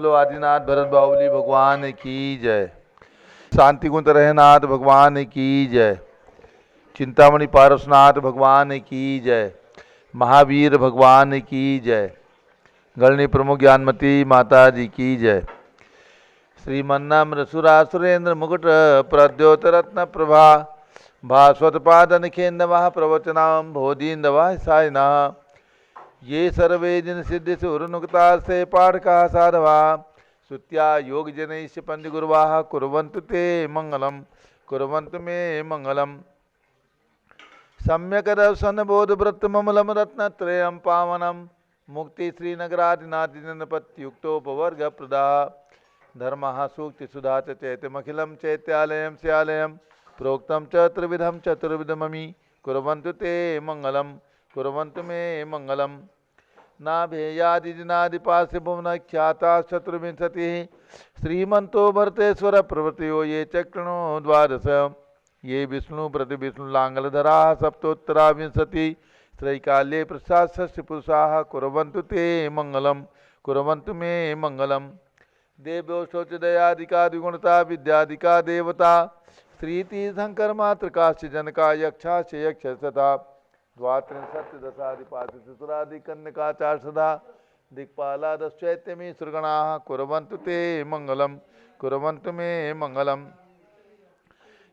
बोलो आदिनाथ भरत बाहुबली भगवान की जय। शांति कुंज रहनाथ भगवान की जय। चिंतामणि पारसनाथ भगवान की जय। महावीर भगवान की जय। गणनी प्रमुख ज्ञानमती माता जी की जय। श्रीमन्नाम सुरेंद्र मुकुट प्रद्योत रत्न प्रभा भास्वत पाद निखेन्दवा प्रवचनाम बोधीन्दवा सायना ये सर्वे जन सिद्धि सुरनुक्ता से पाठ का साधवा सुत्या योग जनैश्य पंच गुरुवाह कुर्वन्तु ते मंगलम कुर्वन्तु मे मंगलम सम्यक दर्शन बोध व्रत ममलम रत्नत्रयं पावनम मुक्ति श्रीनगरादिनाथिजनपत्युक्तोपवर्ग प्रदा धर्म सूक्ति सुधा चैतमखिलम चैत्यालयम स्यालयम प्रोक्तम च त्रिविधम चतुर्विधमि कुर्वन्तु ते मंगलम कुर्वन्तु मे मंगलम नाभेयादिनादिपास्य भुवन ख्याता चतुर्विंशति श्रीमंतो भरतेश्वर प्रवृत्तियो ये चक्रणो द्वादश ये विष्णु प्रति विष्णु लांगलधरा सप्तोत्तरा विंशति त्रैकाल्ये प्रसाद षष्ठी पुरुषाः कुर्वन्तु ते मंगलम कुर्वन्तु मे मंगलम देव्यो शौचदयादिकादिगुणता विद्यादिका देवता श्रीतीर्थंकर मातृकाश्च जनका यक्षाश्च यक्ष सदा द्वात्रिंशत् दशादिपातिचतुरादिकन्यकाचार सदा दिक्पालादश्चैत्यमी सुरगणाः कुर्वन्तु ते मंगलम कुर्वन्तु मे मंगलम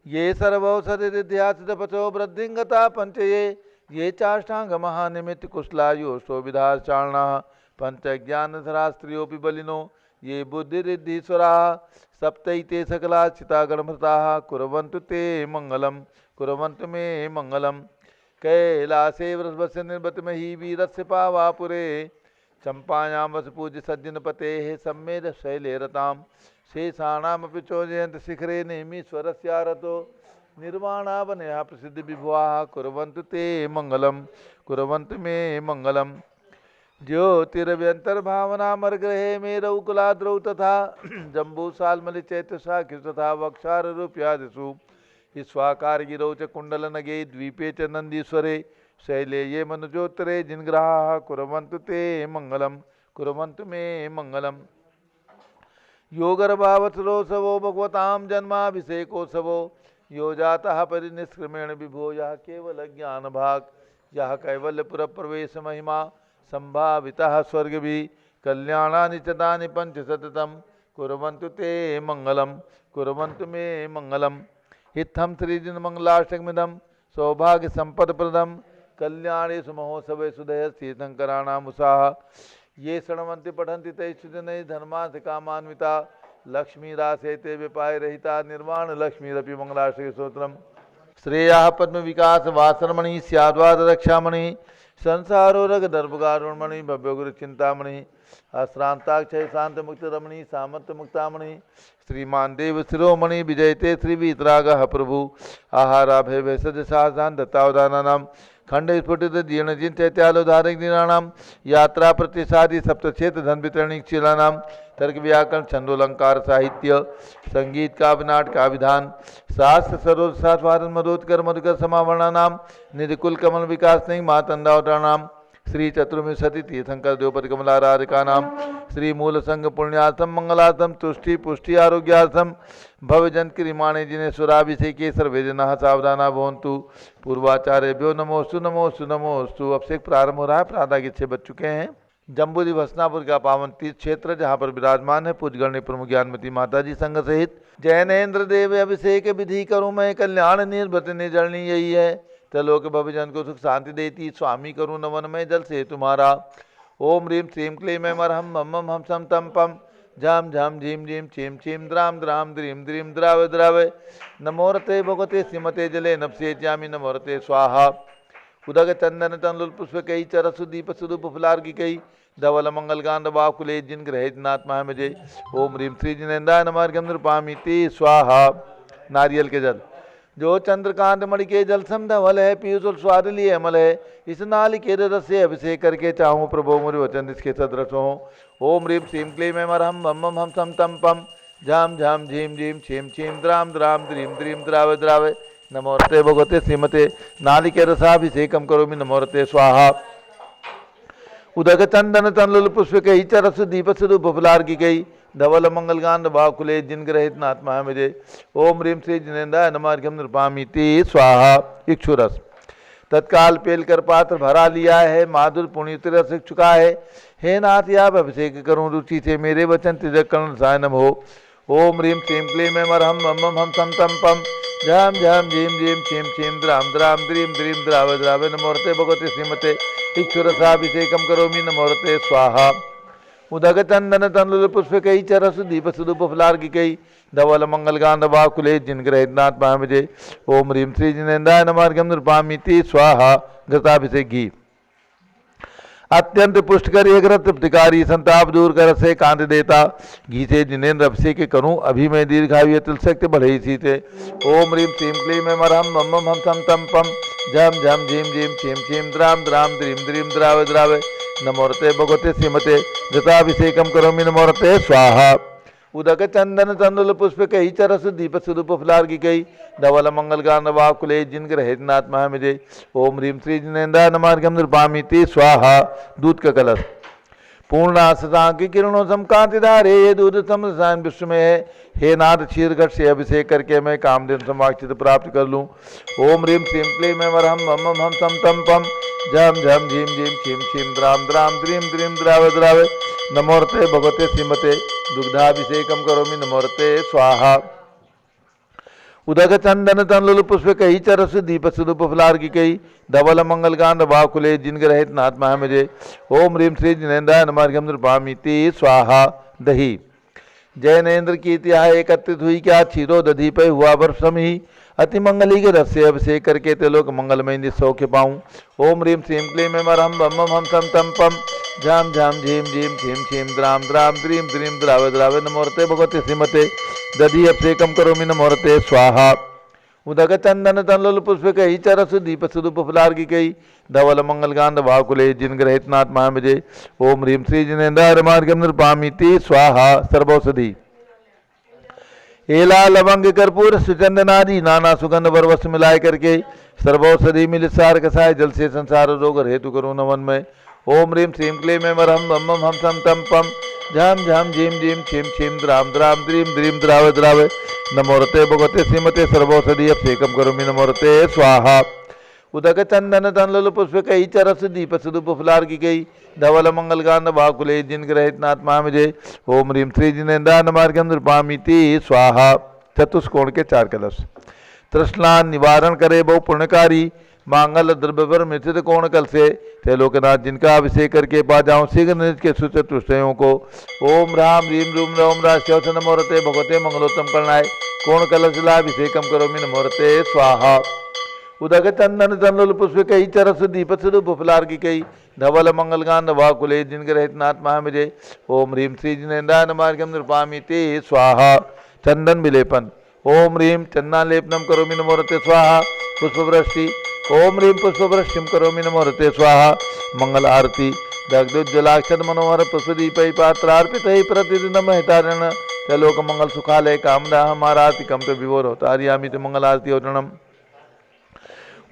ये सर्वौषधिध्यासितपचो वृद्धिंगता पंचये ये चाष्टांग महानिमित्त कुशलायो शोभिधाचारणाः पंचज्ञानधरा स्त्रियोऽपि बलिनो ये बुद्धिरिद्धीश्वराः सप्तैते सकला चिता गणभृताः कुर्वन्तु ते मंगलम कुर्वन्तु मे मंगलम कैलासे वृषभस्य निर्वतमहि वीरस्य पावापुरे चंपायां वस पूज्य सज्जनपतेः सम्मेद शैले रतां शेषाणामपि चोजयन्त शिखरे नेमीश्वरस्यारतो निर्वाणावनया प्रसिद्ध विभुवाः कुर्वन्तु ते मंगलम कुर्वन्तु मे मंगलम ज्योतिरव्यंतर्भावनामर्ग्रहे मेरौकुलाद्रौ तथा जम्बूसाल्मलिचैत्यशाखि तथा वक्षारूप्यादिषु स्वाकारगिरौ च कुण्डलनगे द्वीपे च नन्दीश्वरे शैले ये मनुजोत्तरे जिनग्रहाः कुर्वन्तु ते मंगलम कुर्वन्तु मे मंगलम योगर्भावसरोत्सवो भगवतां जन्माभिषेकोत्सवो यो जातः परिनिष्क्रमेण विभो यः केवल ज्ञानभाग यः कैवल्यपुरप्रवेश महिमा संभावितः स्वर्गभि कल्याणानि च तानि पंचशतम् कुर्वन्तु ते मंगलम कुर्वन्तु मे मंगलम इत्थं श्रीजिनमंगलाष्टकमिदं सौभाग्य संपदप्रदं कल्याणेषु महोत्सवेषु दयतीर्थंकराणामुषाः ये शृण्वन्ति पठन्ति तैषु जनैः धर्मार्थ कामान्विता लक्ष्मीरासेते विपाय रहिता निर्वाण लक्ष्मीरपि मंगलाष्टकस्तोत्रम् श्रेयाः पद्म विकास वासरमणि स्याद्वाद रक्षामणि संसारोरग दर्भगारुणमणि भव्य गुरु चिंतामणि अश्रांताक्षय शांत मुक्त रमणि सामर्थ्य मुक्तामणि श्रीमान देव शिरोमणि विजयते श्री वीतरागः प्रभु आहाराभय भेषज साहसान दत्तावदानानाम खंड स्फुटित जीर्ण जिन चैत्यालोधारक दिनानाम यात्रा प्रतिसादी सप्तक्षेत्र धन वितरणिक शिलानाम तर्क व्याकरण छंदोलंकार साहित्य संगीत काव्य नाट का विधान शास्त्र सरोज सास्वादन मधोत्कर मधुकर समावरणानाम निधिकुल कमल विकास नहीं मातंदावतानाम श्री चतुर्विंशति तीर्थंकर द्रौपदी कमलाराधिका नाम श्री मूल संघ पुण्यार्थम मंगलार्थम तुष्टि पुष्टि आरोग्यार्थम भवजन क्रिमाणे जिनेश्वराभिषेके सर्वे जनाः सावधाना भवन्तु पूर्वाचार्यभ्यो नमोस्तु नमोस्तु नमोस्तु। अब से प्रारंभ हो रहा है, प्रातः के 6 बज चुके हैं। जम्बूद्वीप हसनापुर का पावन तीर्थ क्षेत्र जहाँ पर विराजमान है पूज्य गणनी प्रमुख ज्ञानमती माता जी संघ सहित जैनेन्द्र देव अभिषेक विधि करूँ मैं कल्याण निर्भत निर्जलनी यही है त्रिलोक भवजन को सुख शांति देती स्वामी करूँ नवन में जल से तुम्हारा ओम ह्रीम श्रीम क्लीम मरहम मम हम सम तम पम झम झम झीम झीम छीम छीम द्राम द्राम द्रीम द्रीम द्राव द्राव नमोरते भगवते श्रीमते जले नपसेत्यामि नमोरते स्वाहा उदक चंदन तनलुल पुष्प कई चरसु दीप सुदुप फुलार्गी कई धवल मंगल गांध बाकुले जिन ग्रहित नात्मा मजे ओम ह्रीम श्री जिनेन्द्राय नमर्घ्यम नृपामि ते स्वाहा। नारियल के जल जो चंद्रकांत मणि के जल सम धवल है पीयूष स्वाद लिए अमल है इस नाल के रस से अभिषेक करके चाहूँ प्रभु मुरि वचन इसके सदृश हो ओम ह्रीम श्रीम क्लीम मरहम मम हम सम तम पम झम झम झीम झीम छीम छीम द्राम द्राम द्रीम द्रीम द्राव द्राव नमोरते भगवते श्रीमते नालिके रसाभिषेकम करोमि नमोरते स्वाहा। उदक चंदन तनलुल पुष्प कई चरस दीप स्वरूप फुलार की गई धवल मंगलगान भाकुले जिन ग्रहित नात्मा मुझे। ओम ह्रीम श्री जिनेन्द्राय नमः नृपामीति स्वाहा। इक्षुरस तत्काल पेल कर पात्र भरा लिया है, माधुर पुण्य रस चुका है। हे नाथ या अभिषेक करूं रुचि से, मेरे वचन तिजक कर्ण सायनम हो। ओम ह्रीम श्रीम क्लीम मरहम मम हम सम तम पम झम झम झीम झीम छीम छीम द्राम द्राम द्रीम द्रीम द्राव द्रावे नमोरते भगवते श्रीमते इक्षुरसाभिषेकम करोमि नमोरते स्वाहा। उदक चंदन तनुल पुष्प कई चरस दीप सुदुप फलार की कई धवल मंगल गांध वाकुले जिन ग्रहित नाथ महामजे। ओम ह्रीम श्री जिनेन्द्राय नमः नृपामीति स्वाहा। घृताभिषेक घी अत्यंत पुष्टकर एक रथ तृप्तिकारी संताप दूर कर से कांत देता। घी से जिनेन्द्र अभिषेक करूं अभी मैं दीर्घायु तुलशक्ति बढ़े सी थे। ओम ह्रीम श्रीम क्लीम मरहम मम हम सम तम पम झम झम झीम झीम छीम छीम द्राम द्राम द्रीम द्रीम द्रावे द्रावे नमोरते भगवते श्रीमते घृताभिषेकम करोमि नमोरते स्वाहा। उदक चंदन तंदुल पुष्प कही चरस दीप सुदुप फलार की कही धवल मंगल गान वाकुले जिन ग्रहित नाथ महामिजे। ओम ह्रीम श्री जिनेन्द्राय नमः नृपामीति स्वाहा। दूध का कलश पूर्णाशतांकी किरणों समकांति धारे ये दूध समसान विश्व में है। हे नाथ क्षीर घट से अभिषेक करके मैं कामधेन समाक्षित प्राप्त कर लूं। ओम ह्रीम श्रीम क्लीम मरहम मम हम सम तम पम झम झम झीम झीम छीम छीम द्राम द्राम द्रीम द्रीम द्रावे द्रावे नमोरते भगवते श्रीमते दुग्धाभिषेकम करोमि नमोरते स्वाहा। उदक चंदन तनुल पुष्प कही चरस दीप सुदुप फलार की कही धवल मंगल गांध वाकुले जिन ग्रहित नाथ महामजे। ओम ह्रीम श्री जिनेन्द्राय नमः नृपामीति स्वाहा। दही जैनेन्द्र की इतिहा एकत्रित हुई क्या क्षीरो दधी पे हुआ वर्षम ही अति मंगली के रस से अभिषेक करके तेलोक मंगलमय निसौख्य पाऊं। ओम ह्रीम श्रीम क्लीम मरहम बम हम सम तम पम झम झम झीम झीम छीम छीम द्राम द्राम द्रीम द्रीम द्रावे द्रावे नमोरते भगवते श्रीमते दधी अभिषेकम करोमि नमोरते स्वाहा। उदक चंदन तनुल पुष्प कही चरस दीप सुदुप फलार की कही धवल मंगल गांध वाकुले जिन ग्रहित नाथ महामजे। ओम ह्रीम श्री जिनेन्द्राय नमः नृपामीति स्वाहा। सर्वौषधि एला लवंग कर्पूर सुचंदनादि नाना सुगंध बरवस मिलाए करके सर्वौषधि मिल सार कसाय जल से संसार रोग हेतु करो नमन में। ओम ह्रीम श्रीम क्लीम मरहम मम हम सम तम पम झम झम झीम झीम छीम छीम द्राम द्राम द्रीम द्रीम द्रावे द्रावे नमोरते भगवते श्रीमते सर्वौषधि अभिषेकम करोमि नमोरते स्वाहा। उदक चंदन तनुल पुष्प कही चरस दीप सुदुप फलार की गई धवल मंगल गांध वाकुले जिन ग्रहित नाथ महामजे। ओम ह्रीम श्री जिनेन्द्राय नमः नृपामीति स्वाहा। चतुष्कोण के चार कलश तृष्णा निवारण करे बहु पुण्यकारी मांगल द्रव्यवर मिथित कोण कल से त्रिलोकनाथ जिनका अभिषेक करके पा जाऊं शीघ्र निज के सुचतुष्टयों को। ओम राम ह्रीम रूम रोम राश्यौथ नमोरते भगवते मंगलोत्तम करणाय कोण कलशलाभिषेकम करोमि नमोरते स्वाहा। उदक चंदन तनुल पुष्प कही चरस दीप सुदुप फलार की कही धवल मंगल गांध वाकुले जिन ग्रहित नाथ महामजे। ओम ह्रीम श्री जिनेन्द्राय नमः नृपामीति स्वाहा। चंदन विलेपन ओम ह्रीम चंदनालेपनम करोमि नमोरते स्वाहा। पुष्पवृष्टि ओम ह्रीम पुष्पवृष्टिम करोमि नमोरते स्वाहा। मंगल आरती दग्धोज्ज्वलाक्षत मनोहर पुष्पदीपै पात्रार्पित प्रतिदिनम हितारण त्रिलोक मंगल सुखालय कामदा हमाराति कम तो विभोर होता आर्यामित मंगल आरती औरणम।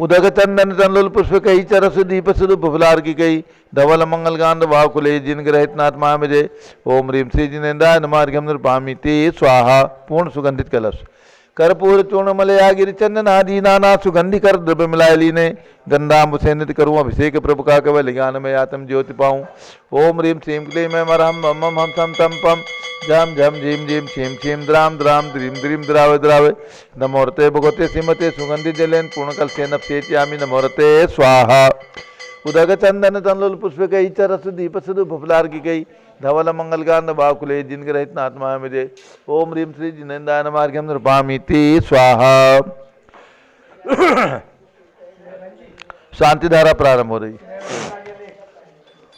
उदक चंदन तनुल पुष्प कही चरस दीप सुदुप फलार की कही धवल मंगल गांध वाकुले जिन ग्रहित नाथ महामजे। ओम ह्रीम श्री जिनेन्द्राय नमः नृपामीति स्वाहा। पूर्ण सुगंधित कलश कर्पूर चूर्ण मलया गिरि चंदन आदि नाना सुगंधि कर द्रव्य मिलाय लीने गंधाम्ब से नित करूँ अभिषेक प्रभु का केवल ज्ञान में आत्म ज्योति पाऊँ। ओम ह्रीम श्रीम क्लीम मरहम मम हम सम तम पम झम झम झीम झीम छीम छीम द्राम द्राम द्रीम द्रीम द्रावे द्रावे नमोरते भगवते श्रीमते सुगंधि जलेन पूर्ण कल से नप्येत्यामि नमोरते स्वाहा। उदक चंदन तनुल पुष्प कही चरस दीप सुदुप फलार की कही धवल मंगल गांध वाकुले जिन ग्रहित नाथ महामजे। ओम ह्रीम श्री जिनेन्द्राय नमः नृपामीति स्वाहा। शांति धारा प्रारंभ हो रही।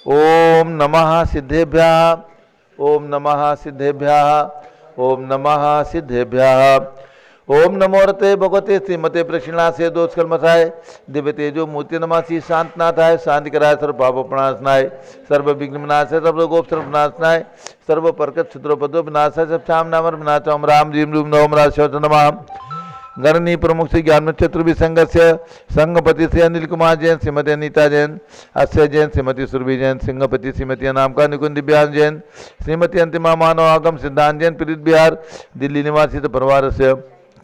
ओम नमः सिद्धेभ्यः ओम नमः सिद्धेभ्यः ओम नमः सिद्धेभ्यः। ओम नमोरते भगवते श्रीमते प्रक्षिणा से दोष कलमसाय दिव्य तेजो मूर्ति नमासी शांतनाथाय शांति कराय सर्व पाप प्रणाशनाय सर्व विघ्न विनाशाय सर्व गोप सर्व विनाशनाय सर्व परकत क्षुद्रोपद्रव विनाशाय सब शाम नामर विनाशम राम जीम रूम नवम राशोत नमः। गणनी प्रमुख श्री ज्ञान चतुर्भि संघस्य संघपति श्री अनिल कुमार जैन, श्रीमती अनीता जैन, अक्षय जैन, श्रीमती सुरभि जैन, सिंहपति श्रीमती अनामिका निकुंज दिव्यांग जैन, श्रीमती अंतिमा मानव आगम सिद्धांत जैन, पीड़ित बिहार दिल्ली निवासी परिवार से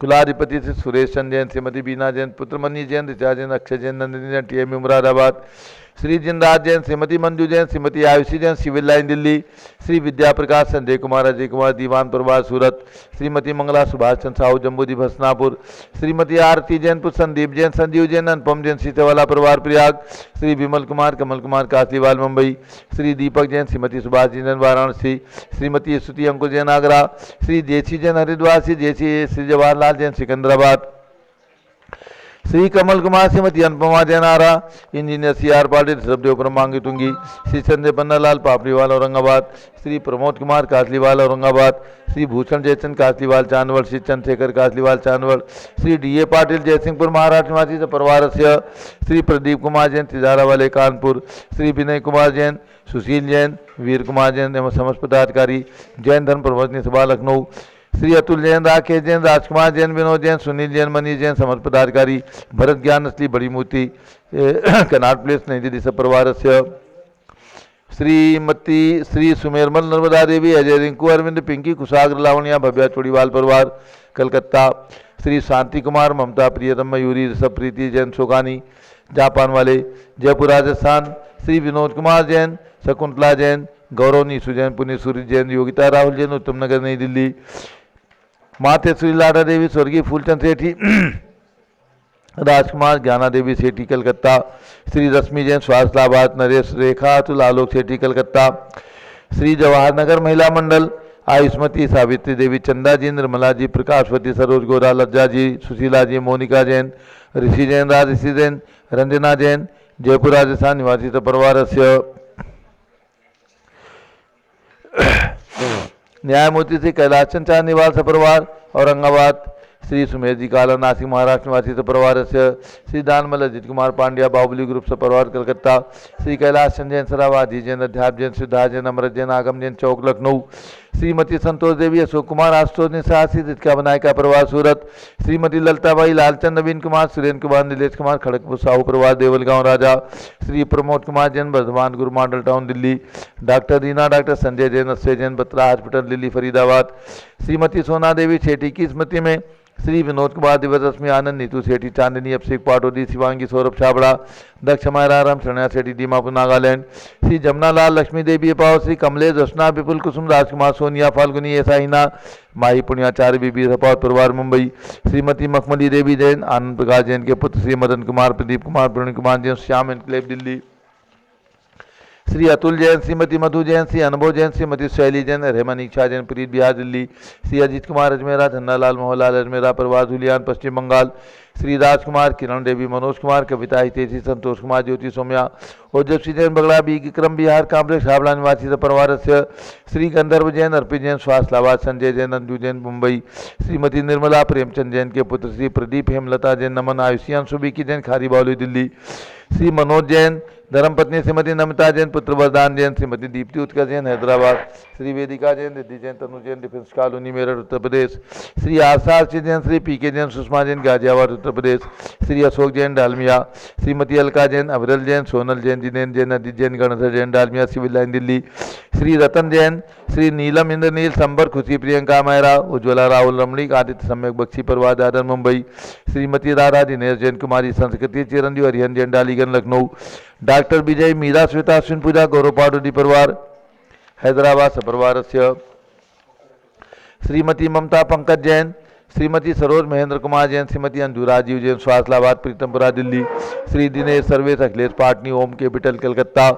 कुलाधिपति श्री सुरेश चंद जैन, श्रीमती बीना जैन, पुत्र Mani Jain, Richa Jain, Akshay Jain, Nandini Jain, TM Moradabad, Shri Jinraj Jain, Shrimati Manju Jain, Shrimati Ayushi Jain, civil line Delhi, Shri Vidya Prakash, Sanjay Kumar, Ajay Kumar, Diwan Prabhat Surat, Shrimati Mangala Subhash Chandra Sahu Jambudweep Hasnapur, Shrimati Aarti Jain, पुत्र संदीप जैन, संजीव जैन, अनुपम जैन, सीतेवाला परिवार प्रयाग, श्री विमल कुमार, कमल कुमार कासलीवाल मुंबई, श्री दीपक जैन, श्रीमती सुभाष जैन वाराणसी, श्रीमती स्तुति अंकुर जैन आगरा, श्री जेसी जैन हरिद्वार, श्री जवाहरलाल जैन सिकंदराबाद, श्री कमल कुमार, श्रीमती अनुपमा जैन आरा, engineer CR Patil Rishabhdev परमांगी Tungi, Shri Sanjay Pannalal Papriwal Aurangabad, Shri Pramod Kumar Kasliwal Aurangabad, Shri Bhushan Jaichand Kasliwal Chandwad, Shri Chandrashekhar Kasliwal Chandwad, Shri DA Patil Jaisinghpur Maharashtra निवासी परिवार से श्री प्रदीप कुमार जैन तिजारावाले कानपुर, श्री विनय कुमार जैन, सुशील जैन, वीर कुमार जैन एवं समस्त पदाधिकारी, जैन धर्म प्रवर्तनी सभा लखनऊ, श्री अतुल जैन, राकेश जैन, राजकुमार जैन, विनोद जैन, सुनील जैन, मनीष जैन, समस्त पदाधिकारी, भरत ज्ञान असली बड़ी मूर्ति कनाट प्लेस नई दिल्ली से परिवार से श्रीमती श्री सुमेरमल नर्मदा देवी, अजय रिंकू अरविंद, पिंकी कुशाग्र लावणिया, भव्या चोड़ीवाल परिवार कलकत्ता, श्री शांति कुमार, ममता प्रियतम मयूरी, ऋषभ प्रीति जैन सोगानी जापान वाले जयपुर राजस्थान, श्री विनोद कुमार जैन, शकुंतला जैन, गौरव नीसू जैन, पुण्य सूर्य जैन, योगिता राहुल जैन, उत्तम नगर नई दिल्ली, माते श्री लाडा देवी, स्वर्गीय फूलचंद सेठी राजकुमार, ज्ञाना देवी सेठी कलकत्ता, श्री रश्मि जैन स्वास्थ्यलाबाद, नरेश रेखा अतुल आलोक सेठी कलकत्ता, श्री जवाहर नगर महिला मंडल, आयुष्मती, सावित्री देवी, चंदा जी, निर्मला जी, प्रकाशवती, सरोज गोरा, लज्जा जी, सुशीला जी, मोनिका जैन, ऋषि जैन, राजऋषि जैन, रंजना जैन, जयपुर राजस्थान निवासी परिवार से न्यायमूर्ति श्री कैलाश चंद्र निवास परिवार औरंगाबाद, श्री सुमेर जी काला नासिक महाराष्ट्र निवासी परिवार से श्री दानमल अजित कुमार पांड्या बाहुबली ग्रुप से परिवार कलकत्ता, श्री कैलाश चंद जैन, सरावादी जैन, अध्याप जैन, सिद्धार्थ जैन, अमृत जैन, आगम जैन चौक लखनऊ, श्रीमती संतोष देवी, अशोक कुमार आशुतोष निशासी रितिका बनाए का परिवार सूरत, श्रीमती ललताबाई, लालचंद, नवीन कुमार, सुरेंद्र कुमार, नीलेश कुमार खड़गपुर साहू परिवार देवलगांव राजा, श्री प्रमोद कुमार जैन, वर्धमान गुरु model town Delhi, doctor Reena, doctor Sanjay Jain, Akshay Jain, Batra hospital Delhi Faridabad, Shrimati सोना देवी सेठी की स्मृति में श्री विनोद कुमार, दिवस रश्मि आनंद, नीतू सेठी चांदनी, अभिषेक पाटोदी, शिवांगी, सौरभ छाबड़ा, दक्ष मायराराम, शरणा सेठी दीमापुर नागालैंड, श्री जमुना लाल, लक्ष्मी देवी पाव, श्री कमलेश, रचना, विपुल कुसुम, राजकुमार, सोनिया, फाल्गुनी, एसाहिना, माही पुण्याचार्य बीबी रपावत परिवार मुंबई, श्रीमती मखमली देवी जैन, आनंद प्रकाश जैन के पुत्र श्री मदन कुमार, प्रदीप कुमार, प्रवीण कुमार जैन, श्याम एनक्लेव दिल्ली, श्री अतुल जैन, श्रीमती मधु जैन, श्री अनुभव जैन, श्रीमती शैली जैन, रेमन इच्छा जैन, प्रीत बिहार दिल्ली, श्री अजीत कुमार अजमेरा, धन्नालाल मोहनलाल अजमेरा परिवार धुलियान पश्चिम बंगाल, श्री राजकुमार, किरण देवी, मनोज कुमार, कविता हितेशी, संतोष कुमार, ज्योति सौम्या, ओजस्वी जैन बगड़ा विक्रम बिहार काम्प्लेक्स हावड़ा निवासी परिवार से श्री गंधर्व जैन, अर्पित जैन स्वास्थ्यलाबाद, संजय जैन, अंजू जैन मुंबई, श्रीमती निर्मला प्रेमचंद जैन के पुत्र श्री प्रदीप हेमलता जैन, नमन आयुषी, अंशुबी जैन खारी बावली दिल्ली, श्री मनोज जैन, धर्मपत्नी श्रीमती नमिता जैन, पुत्र वरदान जैन, श्रीमती दीप्ति उत्कर्ष जैन हैदराबाद, श्री वेदिका जैन, रिद्धि जैन, तनु जैन, डिफेंस कॉलोनी मेरठ उत्तर प्रदेश, श्री आशा जैन, श्री PK जैन, सुषमा जैन, गाजियाबाद उत्तर प्रदेश, श्री अशोक जैन डालमिया, श्रीमती अलका जैन, अविरल जैन, सोनल जैन, जिनेन्द्र जैन, अदित जैन, गणधर जैन डालमिया सिविल लाइन दिल्ली, श्री रतन जैन, श्री नीलम इंद्रनील, संबर खुशी, प्रियंका मेहरा, उज्ज्वला राहुल रमणीक, आदित्य सम्यक बख्शी परिवार दादर मुंबई, श्रीमती राधा दिनेश जैन कुमारी, संस्कृति चिरंजीव हरिहन जैन डालीगंज लखनऊ, डॉक्टर विजय मीरा श्वेता अश्विन पूजा गौरव पाटोदी परिवार हैदराबाद सपरिवार से श्रीमती ममता पंकज जैन, श्रीमती सरोज महेंद्र कुमार जैन, श्रीमती अंजू राजीव जैन स्वास्थ्यलाबाद प्रीतमपुरा दिल्ली, श्री दिनेश सर्वेश अखिलेश पाटनी ओम कैपिटल कलकत्ता,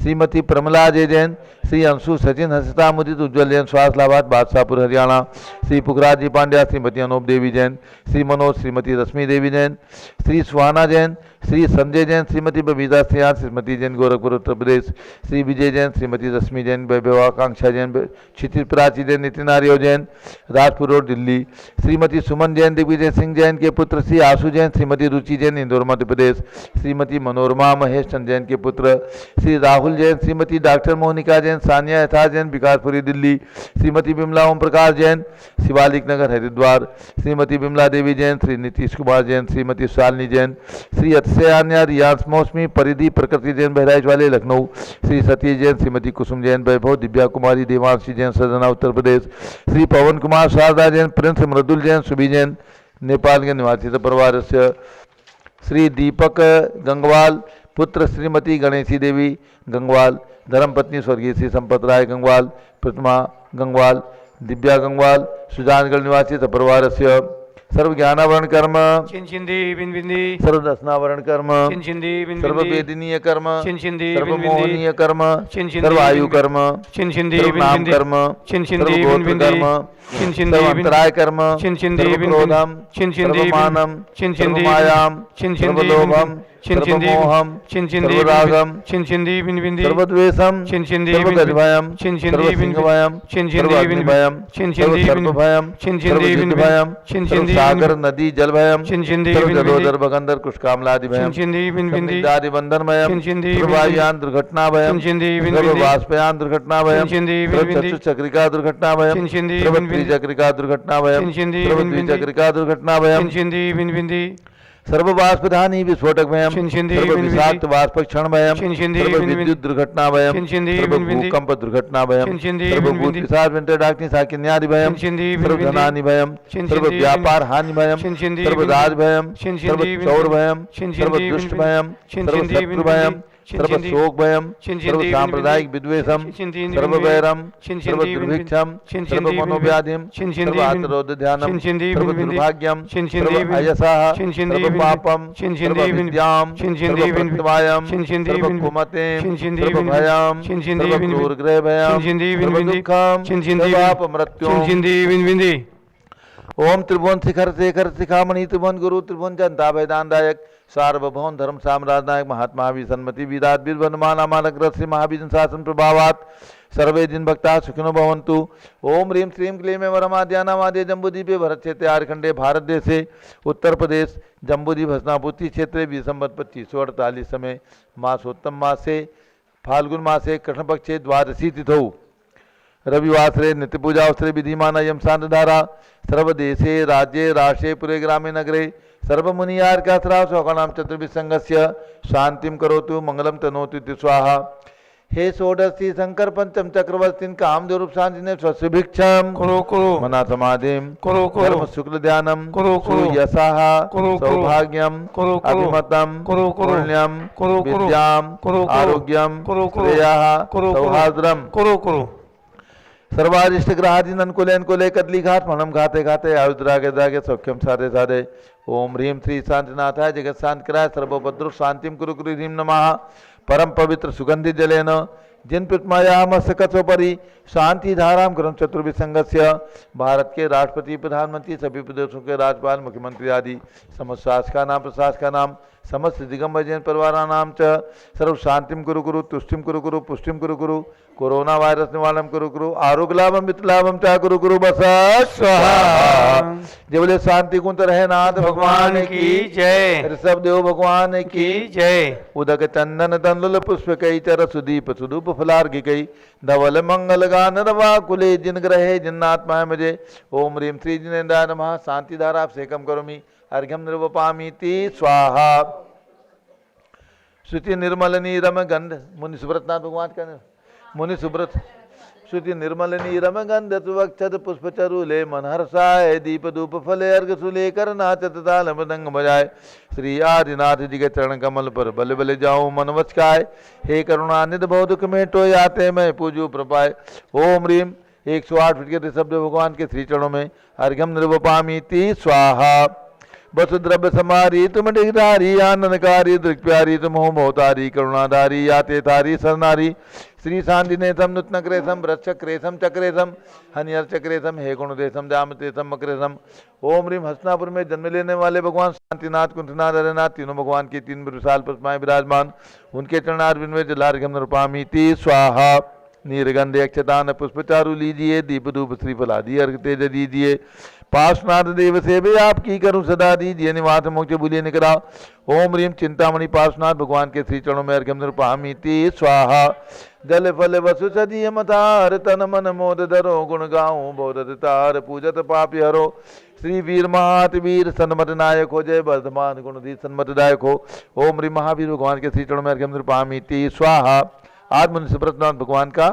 श्रीमती प्रमला अजय जैन, श्री अंशु सचिन हंसता मुदित उज्ज्वल जैन स्वास्थ्यलाबाद बादशाहपुर हरियाणा, श्री पुखराज जी पांड्या, श्रीमती अनूप देवी जैन, श्री मनोज, श्रीमती रश्मि देवी जैन, श्री सुहाना जैन, श्री संजय जैन, श्रीमती बबीता सियान, श्रीमती जैन गोरखपुर उत्तर प्रदेश, श्री विजय जैन, श्रीमती रश्मि जैन, वैभवाकांक्षा जैन, क्षितिज प्राची जैन, नितिन आर्य जैन राजपुर रोड दिल्ली, श्री श्रीमती सुमन जैन दिग्विजय सिंह जैन के पुत्र श्री आशु जैन, श्रीमती रुचि जैन इंदौर मध्य प्रदेश, श्रीमती मनोरमा महेश चंद जैन के पुत्र श्री राहुल जैन, श्रीमती डॉक्टर मोनिका जैन, सानिया यथार्थ जैन विकासपुरी दिल्ली, श्रीमती बिमला ओम प्रकाश जैन शिवालिक नगर हरिद्वार, श्रीमती बिमला देवी जैन, श्री नीतीश कुमार जैन, श्रीमती शालिनी जैन, श्री अत्सयान्या रियांश मौसमी परिधि प्रकृति जैन बहराइच वाले लखनऊ, श्री सतीश जैन, श्रीमती कुसुम जैन वैभव, दिव्या कुमारी देवांशी जैन सजना उत्तर प्रदेश, श्री पवन कुमार शारदा जैन, प्रिंस मृदुल जैन सुबी जैन नेपाल के निवासी परिवार से, श्री दीपक गंगवाल पुत्र श्रीमती गणेशी देवी गंगवाल, धर्मपत्नी स्वर्गीय श्री संपत राय गंगवाल, प्रतिमा गंगवाल, दिव्या गंगवाल सुजानगढ़ निवासी परिवार से, सर्व ज्ञानावरण कर्म सर्व दर्शनावरण कर्म सर्व वेदनीय कर्म सर्व मोहनीय कर्म सर्व आयु कर्म सर्व नाम कर्म सर्व गोत्र कर्म सर्व अंतराय कर्म सर्व क्रोधम सर्व मानम सर्व मायाम सर्व लोभम सर्व मोहम सर्व रागम सर्व द्वेषम सर्व गजभयम सर्व सिंहभयम सर्व अग्निभयम सर्व सर्पभयम सर्व युद्धभयम सर्व सागर नदी जल भयम सर्व जलोदर भगंदर कुशकामलादि भयम सर्व बंधन भयम सर्व वायुयान दुर्घटना भयम सर्व वाष्पयान दुर्घटना भयम सर्व चतुश्चक्रिका दुर्घटना भयम सर्व त्रिचक्रिका दुर्घटना भयम सर्व द्विचक्रिका दुर्घटना भयम सर्व वाष्पधानी विस्फोटक भयम सर्व विषाक्त वाष्प क्षण भयम सर्व विद्युत दुर्घटना भयम सर्व भूकंप दुर्घटना भयम सर्व भूत पिशाच विंटर डाकनी साकिन्यादि भयम सर्व धनानि भयम सर्व व्यापार हानि भयम सर्व राज भयम सर्व चौर भयम सर्व दुष्ट भयम सर्व शत्रु भयम सर्व शोक भयम सर्व सांप्रदायिक विद्वेषम सर्व वैरम सर्व दुर्भिक्षम सर्व मनोव्याधिम सर्व आत्रोद ध्यानम सर्व दुर्भाग्यम सर्व अयसः सर्व पापम सर्व विद्याम सर्व प्रत्यवायम सर्व कुमतेम सर्व भयम सर्व क्रूरग्रह भयम सर्व दुःखम सर्व अपमृत्युम। ओम त्रिभुवन शिखर शेखर शिखामणि त्रिभुवन गुरु त्रिभुवन जनता भयदानदायक सार्वभौम धर्म साम्राज्यनायक महात्मा सन्मति विदात बीरबनमान अमानग्रह श्री महावीर शासन प्रभावात सर्वे दिन भक्ता सुखिनो भवन्तु। ओम ह्रीं श्रीं क्लीं वरमाद्यानामाद्य जम्बूद्वीपे भरत क्षेत्रे आर्खंडे भारत देशे उत्तर प्रदेश जम्बूद्वीप हसनापुत्री क्षेत्रे विसंवत 2548 समय मासोत्तम मासे फाल्गुन मासे कृष्ण पक्षे द्वादशी तिथौ रविवासरे नित्य पूजा अवसरे विधिमान यम शांतधारा सर्वदेशे राज्ये राष्ट्रे पुरे ग्रामे नगरे सर्वमुनियार का स्वकणाम चतुर्भिः संघस्य शांतिम करोतु मंगलम तनोतु इति स्वाहा। हे षोडशी शंकर पंचम चक्रवर्तीन कामदेव शांति ने स्वस्भिक्षम मना समाधिम धर्म शुक्ल ध्यानम यशः सौभाग्यम अभिमतम पुण्यम विद्याम आरोग्यम श्रेयः सौहार्द्रम सर्वारिष्ट ग्रहादीन अनुकूले अनुकूले कदली घाट मनम घाते घाते आयुद्रागे द्रागे सौख्यम साधे साधे। ओम ह्रीं श्री शांतिनाथाय जगत शांत कराय सर्वोपद्रव शांतिम कुरु कुरु ह्रीं नमः। परम पवित्र सुगंधित जलेन जिन प्रतिमायामस्तकथोपरि शांति धाराम क्रम चतुर्भिः संघस्य भारत के राष्ट्रपति प्रधानमंत्री सभी प्रदेशों के राज्यपाल मुख्यमंत्री आदि समस्त शासका प्रशासका समस्त दिगंबर जैन परिवाराणाम च सर्व शांतिम कुरु कुरु तुष्टिम कुरु कुरु पुष्टिम कुरु कुरु कोरोना वायरस निवारणम कुरु कुरु आरोग्य लाभम वित्त लाभम चा कुरु कुरु बस स्वाहा। जय बोले शांति कुंत रहे नाथ भगवान की जय, ऋषभ देव भगवान की जय। उदक चंदन तंदुल पुष्प कई चर सुदीप सुदूप फलार्घि कई धवल मंगल गान रवा कुले जिन ग्रहे जिन्नात्मा मुझे। ओम ह्रीं श्री जिनेन्द्राय नमः। शांति धारा सेकम करोमि अर्घ्यम निर्वपामीति स्वाहा। श्रुति निर्मल नीरम गंध मुनि सुब्रतनाथ भगवान का मुनि सुब्रत श्रुति निर्मल नीरम गंध सुवक्षत पुष्प चरुले मन हर्षाय दीप धूप फले अर्घ सुले कर नाचत ताल मृदंग बजाय। श्री आदिनाथ जी के चरण कमल पर बल बल जाऊं मन वचकाय। हे करुणानिधि बहु दुख मेटो याते मैं पूजू प्रपाय। ओम ह्रीं 108 फीट के ऋषभ भगवान के श्री चरणों में अर्घ्यम निर्वपामीति स्वाहा। वसुद्रव्य समारी तुम डिगधारी आनंदकारी दृक्प्यारी तुम हो मोहतारी करुणाधारी याते तारी सरनारी। श्री शांतिनेशम नूतनक्रेशम वृक्षक्रेशम चक्रेशम हनियर चक्रेशम हे गुणदेशम जामतेशम मक्रेशम। ओम ह्रीं हसनापुर में जन्म लेने वाले भगवान शांतिनाथ कुंठनाथ हरनाथ तीनों भगवान की 3 विशाल प्रतिमाएं विराजमान। उनके चरणारविंद में जलार्घ्यम निर्वपामीति स्वाहा। नीरगंधे अक्षतान पुष्पचारु लीजिए, दीप धूप श्रीफल आदि अर्घ तेज दीजिए। पार्श्वनाथ देव सेवे आपकी करूं सदा दीजिए, निवास मोक्ष बुलिए निकराओ। ओम ह्रीम चिंतामणि पार्श्वनाथ भगवान के श्री चरणों में अर्घ्यम निरूपामीति स्वाहा। जल फल वसु सदीय मतार, तन मन मोद धरो गुण गाऊं बोधत तार। पूजत पापी हरो श्री वीर महावीर, सन्मत नायक हो जय वर्धमान गुणधी सन्मत दायक हो। ओम ह्रीम महावीर भगवान के श्री चरणों में अर्घ्यम निरूपामीति स्वाहा। आज मुनि सुब्रतनाथ भगवान का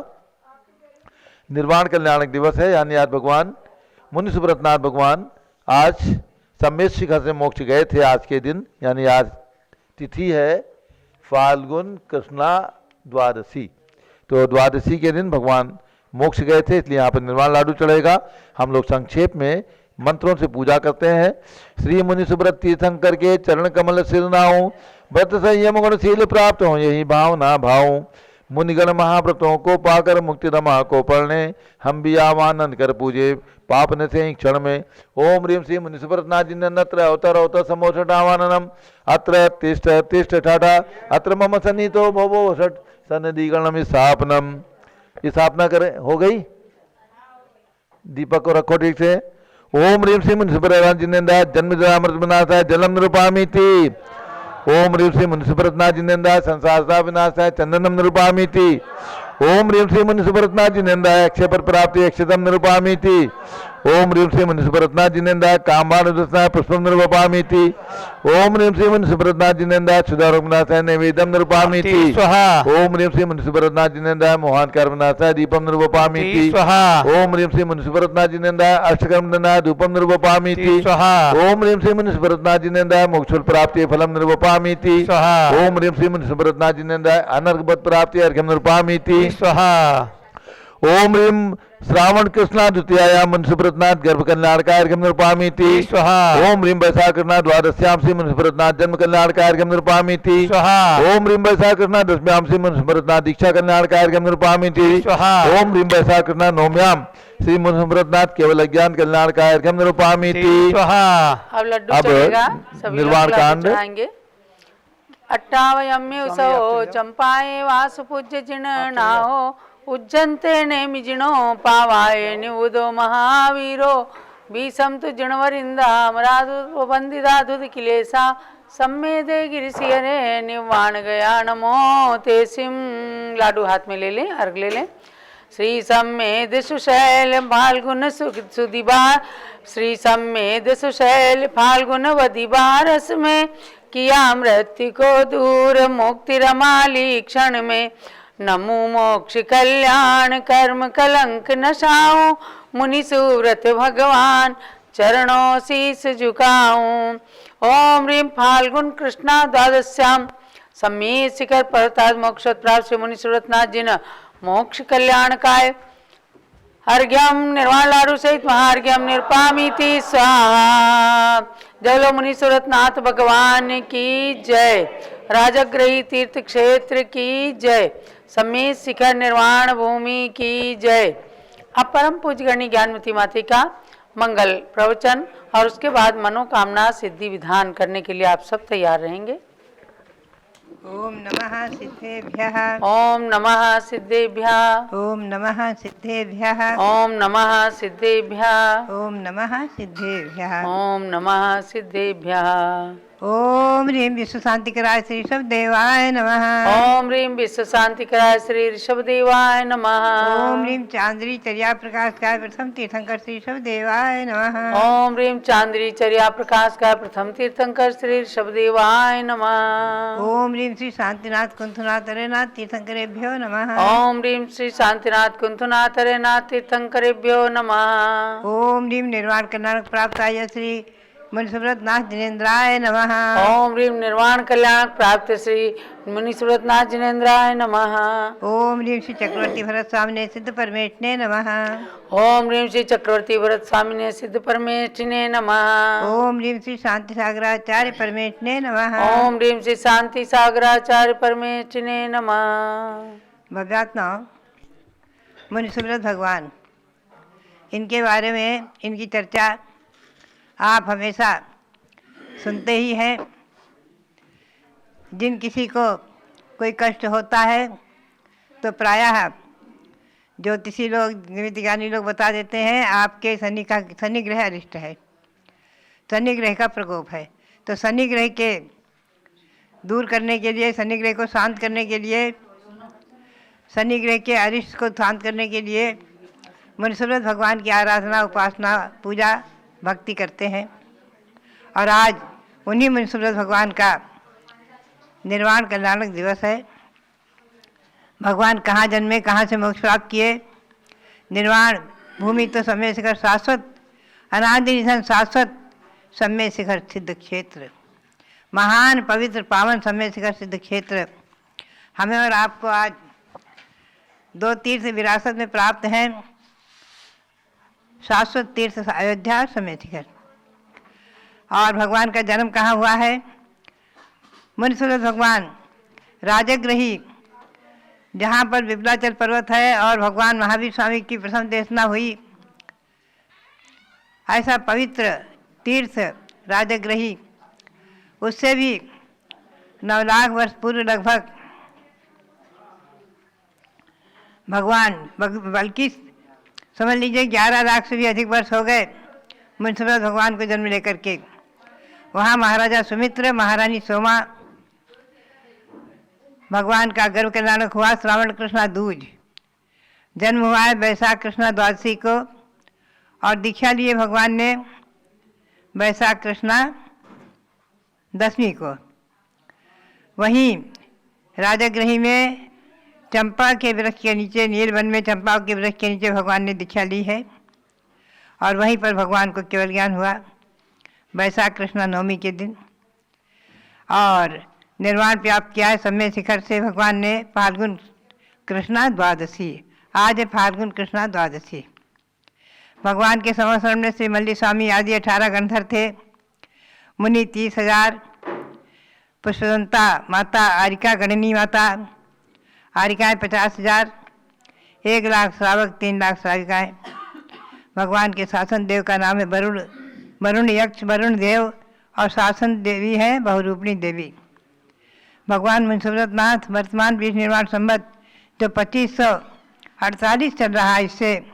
निर्वाण कल्याणक दिवस है, यानी आज भगवान मुनि सुब्रतनाथ भगवान आज सम्मेद शिखर से मोक्ष गए थे आज के दिन, यानी आज तिथि है फाल्गुन कृष्णा द्वादशी। तो द्वादशी के दिन भगवान मोक्ष गए थे, इसलिए यहाँ पर निर्वाण लाडू चढ़ेगा। हम लोग संक्षेप में मंत्रों से पूजा करते हैं। श्री मुनि सुब्रत तीर्थंकर के चरण कमल सिर नाऊं, व्रत संयम गुणशील प्राप्त हो यही भावना भाऊं। मुनिगण महाव्रतों को पाकर मुक्ति रमा को पढ़ने, हम भी आवानंद कर पूजे पाप न से क्षण में। ओम ह्रीम श्री मुनि सुब्रतनाथ जी नत्र अवतर अवतर समोषटावाननम, अत्र तिष्ठ तिष्ठ ठाठा, अत्र मम सन्निहितो भवो षट सन्निधिगणम स्थापनम। स्थापना करें, हो गई? दीपक को रखो ठीक से। ओम ह्रीम श्री मुनि सुब्रतनाथ जी जन्म जरामृत विनाशाय जलम निरूपामीति। ओम ह्रीम श्री मुनि सुब्रतनाथ जिनेन्द्राय संसारता विनाशाय चंदनम निरूपामीति। ओम ह्रीम श्री मुनि सुब्रतनाथ जिनेन्द्राय अक्षय पर प्राप्ति अक्षतम निरूपामीति। ओम ह्रीम श्री मुनि सुब्रतनाथ जिनेन्द्राय कामबाण उदस्नाय पुष्पम निरूपामीति। ओम ह्रीम श्री मुनि सुब्रतनाथ जिनेन्द्राय क्षुधारोग विनाशाय नैवेद्यम निरूपामीति स्वाहा। ओम ह्रीम श्री मुनि सुब्रतनाथ जिनेन्द्राय मोहन कर्म विनाशाय दीपम निरूपामीति स्वाहा। ओम ह्रीम श्री मुनि सुब्रतनाथ जिनेन्द्राय अष्टकर्म दंडाय धूपम निरूपामीति स्वाहा। ओम ह्रीम श्री मुनि सुब्रतनाथ जिनेन्द्राय मोक्षफल प्राप्ति फलम निरूपामीति स्वाहा। ओम ह्रीम श्री मुनि सुब्रतनाथ जिनेन्द्राय अनर्घबत प्राप्ति अर्घ्यम निरूपामीति स्वाहा। ओम ह्रीम श्रावण कृष्णा द्वितीयायाम मुनि सुब्रतनाथ गर्भ कल्याणकाय अर्घ्यम निरूपामीति स्वाहा। ओम ह्रीम वैशाख कृष्णा द्वादश्याम श्री मुनि सुब्रतनाथ जन्म कल्याणकाय अर्घ्यम निरूपामीति स्वाहा। ओम ह्रीम वैशाख कृष्णा दशम्याम श्री मुनि सुब्रतनाथ दीक्षा कल्याणकाय अर्घ्यम निरूपामीति स्वाहा। ओम ह्रीम वैशाख कृष्णा नवम्याम श्री मुनि सुब्रतनाथ केवल ज्ञान कल्याणकाय अर्घ्यम निरूपामीति स्वाहा। अब लड्डू चढ़ेगा, निर्वाण कांड। अट्टावयम्युसो चंपाये वासुपूज्य जिननाहो, उज्जन्ते नेमिजिनो पावाये निवुदो महावीरो। भीषम तु जिणवरिंदामराधु बंदिदाधु किलेसा, सम्मेदे गिरिशियरे निवाण गया नमो तेसिम। लाडू हाथ में ले लें, अर्घ ले लें। श्री सम्मेद सुशैल फाल्गुन सुदिबार, श्री सम्मेद सुशैल फाल्गुन वदिबार रस में, किया मृत्यु को दूर मुक्ति रमाली क्षण में। नमो मोक्ष कल्याण कर्म कलंक नशाऊं, मुनि सुव्रत भगवान चरणों शीस झुकाऊं। ओम ह्रीम फाल्गुन कृष्णा द्वादश्याम सम्मेद शिखर परताद मोक्ष प्राप्त श्री मुनि सुब्रतनाथ जिन मोक्ष कल्याणकाय अर्घ्यम निर्वाण लाडू सहित महार्घ्यम निरूपामीति स्वाहा। जय मुनि सुब्रतनाथ भगवान की जय। राजग्रही तीर्थ क्षेत्र की जय। सम्मेद शिखर निर्वाण भूमि की जय। अब परम पूज्यगणी ज्ञानमती माता का मंगल प्रवचन और उसके बाद मनोकामना सिद्धि विधान करने के लिए आप सब तैयार रहेंगे। ओम नमः सिद्धेभ्यः। ओम नमः सिद्धेभ्यः। ओम नमः सिद्धेभ्यः। ओम नमः सिद्धेभ्यः। ओम नमः सिद्धेभ्यः। ओम नमः सिद्धेभ्यः। ओम ह्रीं विश्व शांतिकराय श्री ऋषभदेवाय नमः। ओम ह्रीं विश्व शांतिकराय श्री ऋषभदेवाय नमः। ओम ह्रीं चांद्री चर्या प्रकाशकाय प्रथम तीर्थंकर श्री ऋषभदेवाय नमः। ओम ह्रीं चांद्री चर्या प्रकाशकाय प्रथम तीर्थंकर श्री ऋषभदेवाय नमः। ओम ह्रीं श्री शांतिनाथ कुंथनाथ अरेनाथ तीर्थंकरेभ्यो नमः। ओम ह्रीं श्री शांतिनाथ कुंथनाथ अरेनाथ तीर्थंकरेभ्यो नमः। ओम ह्रीं निर्वाण कल्याणक प्राप्ताय श्री मुनि सुब्रतनाथ जिनेन्द्राय नमः। ओम ह्रीं निर्वाण कल्याण प्राप्त श्री मुनि सुब्रतनाथ जिनेन्द्राय नमः। ओम ह्रीं श्री चक्रवर्ती भरत स्वामिने सिद्ध परमेष्ठिने नमः। ओम ह्रीं श्री चक्रवर्ती भरत स्वामिने सिद्ध परमेष्ठिने नमः। ओम ह्रीं श्री शांति सागराचार्य परमेष्ठिने नमः। ओम ह्रीं श्री शांति सागराचार्य परमेष्ठिने नमः। भव्यात्मा मुनि सुब्रत भगवान, इनके बारे में इनकी चर्चा आप हमेशा सुनते ही हैं। जिन किसी को कोई कष्ट होता है तो प्रायः ज्योतिषी लोग, विज्ञानी लोग बता देते हैं आपके शनि ग्रह अरिष्ट है, शनि ग्रह का प्रकोप है। तो शनि ग्रह के दूर करने के लिए, शनि ग्रह को शांत करने के लिए, शनि ग्रह के अरिष्ट को शांत करने के लिए मुनिसुरत भगवान की आराधना, उपासना, पूजा, भक्ति करते हैं। और आज उन्हीं मुनिसुरत भगवान का निर्वाण कल्याणक दिवस है। भगवान कहाँ जन्मे, कहाँ से मोक्ष प्राप्त किए? निर्वाण भूमि तो समय शिखर शाश्वत, अनादि निधन शाश्वत समय शिखर सिद्ध क्षेत्र, महान पवित्र पावन समय शिखर सिद्ध क्षेत्र हमें और आपको आज 2 तीर्थ विरासत में प्राप्त हैं। शाश्वत तीर्थ अयोध्या और समय शिखर। और भगवान का जन्म कहाँ हुआ है? मुनिसुरत भगवान राजगृही, जहाँ पर विप्लाचल पर्वत है और भगवान महावीर स्वामी की प्रथम देशना हुई, ऐसा पवित्र तीर्थ राजगृही, उससे भी 9 लाख वर्ष पूर्व लगभग भगवान, बल्कि समझ लीजिए 11 लाख से भी अधिक वर्ष हो गए मुनिसुरत भगवान को जन्म लेकर के। वहाँ महाराजा सुमित्र, महारानी सोमा, भगवान का गर्भ कल्याणक हुआ श्रावण कृष्णा दूज। जन्म हुआ है वैशाख कृष्णा द्वादशी को और दीक्षा लिए भगवान ने वैशाख कृष्णा दशमी को। वहीं राजगृही में चंपा के वृक्ष के नीचे, नीलवन में चंपा के वृक्ष के नीचे भगवान ने दीक्षा ली है और वहीं पर भगवान को केवल ज्ञान हुआ वैशाख कृष्णा नवमी के दिन। और निर्वाण प्राप्त किया है समय शिखर से भगवान ने फाल्गुन कृष्णा द्वादशी। आज है फाल्गुन कृष्णा द्वादशी। भगवान के संवत्सर में श्री मल्ली स्वामी आदि 18 गंधर्व थे। मुनि 30,000, पुष्पदंता माता आरिका गणनी माता, आरिकाएँ 50,000, 1 लाख श्रावक, 3 लाख श्राविकाएँ। भगवान के शासन देव का नाम है वरुण, वरुण यक्ष, वरुण देव, और शासन देवी है बहुरूपिणी देवी। भगवान मुनिसुरत नाथ वर्तमान बीज निर्वाण संवत जो 2548 चल रहा है, इससे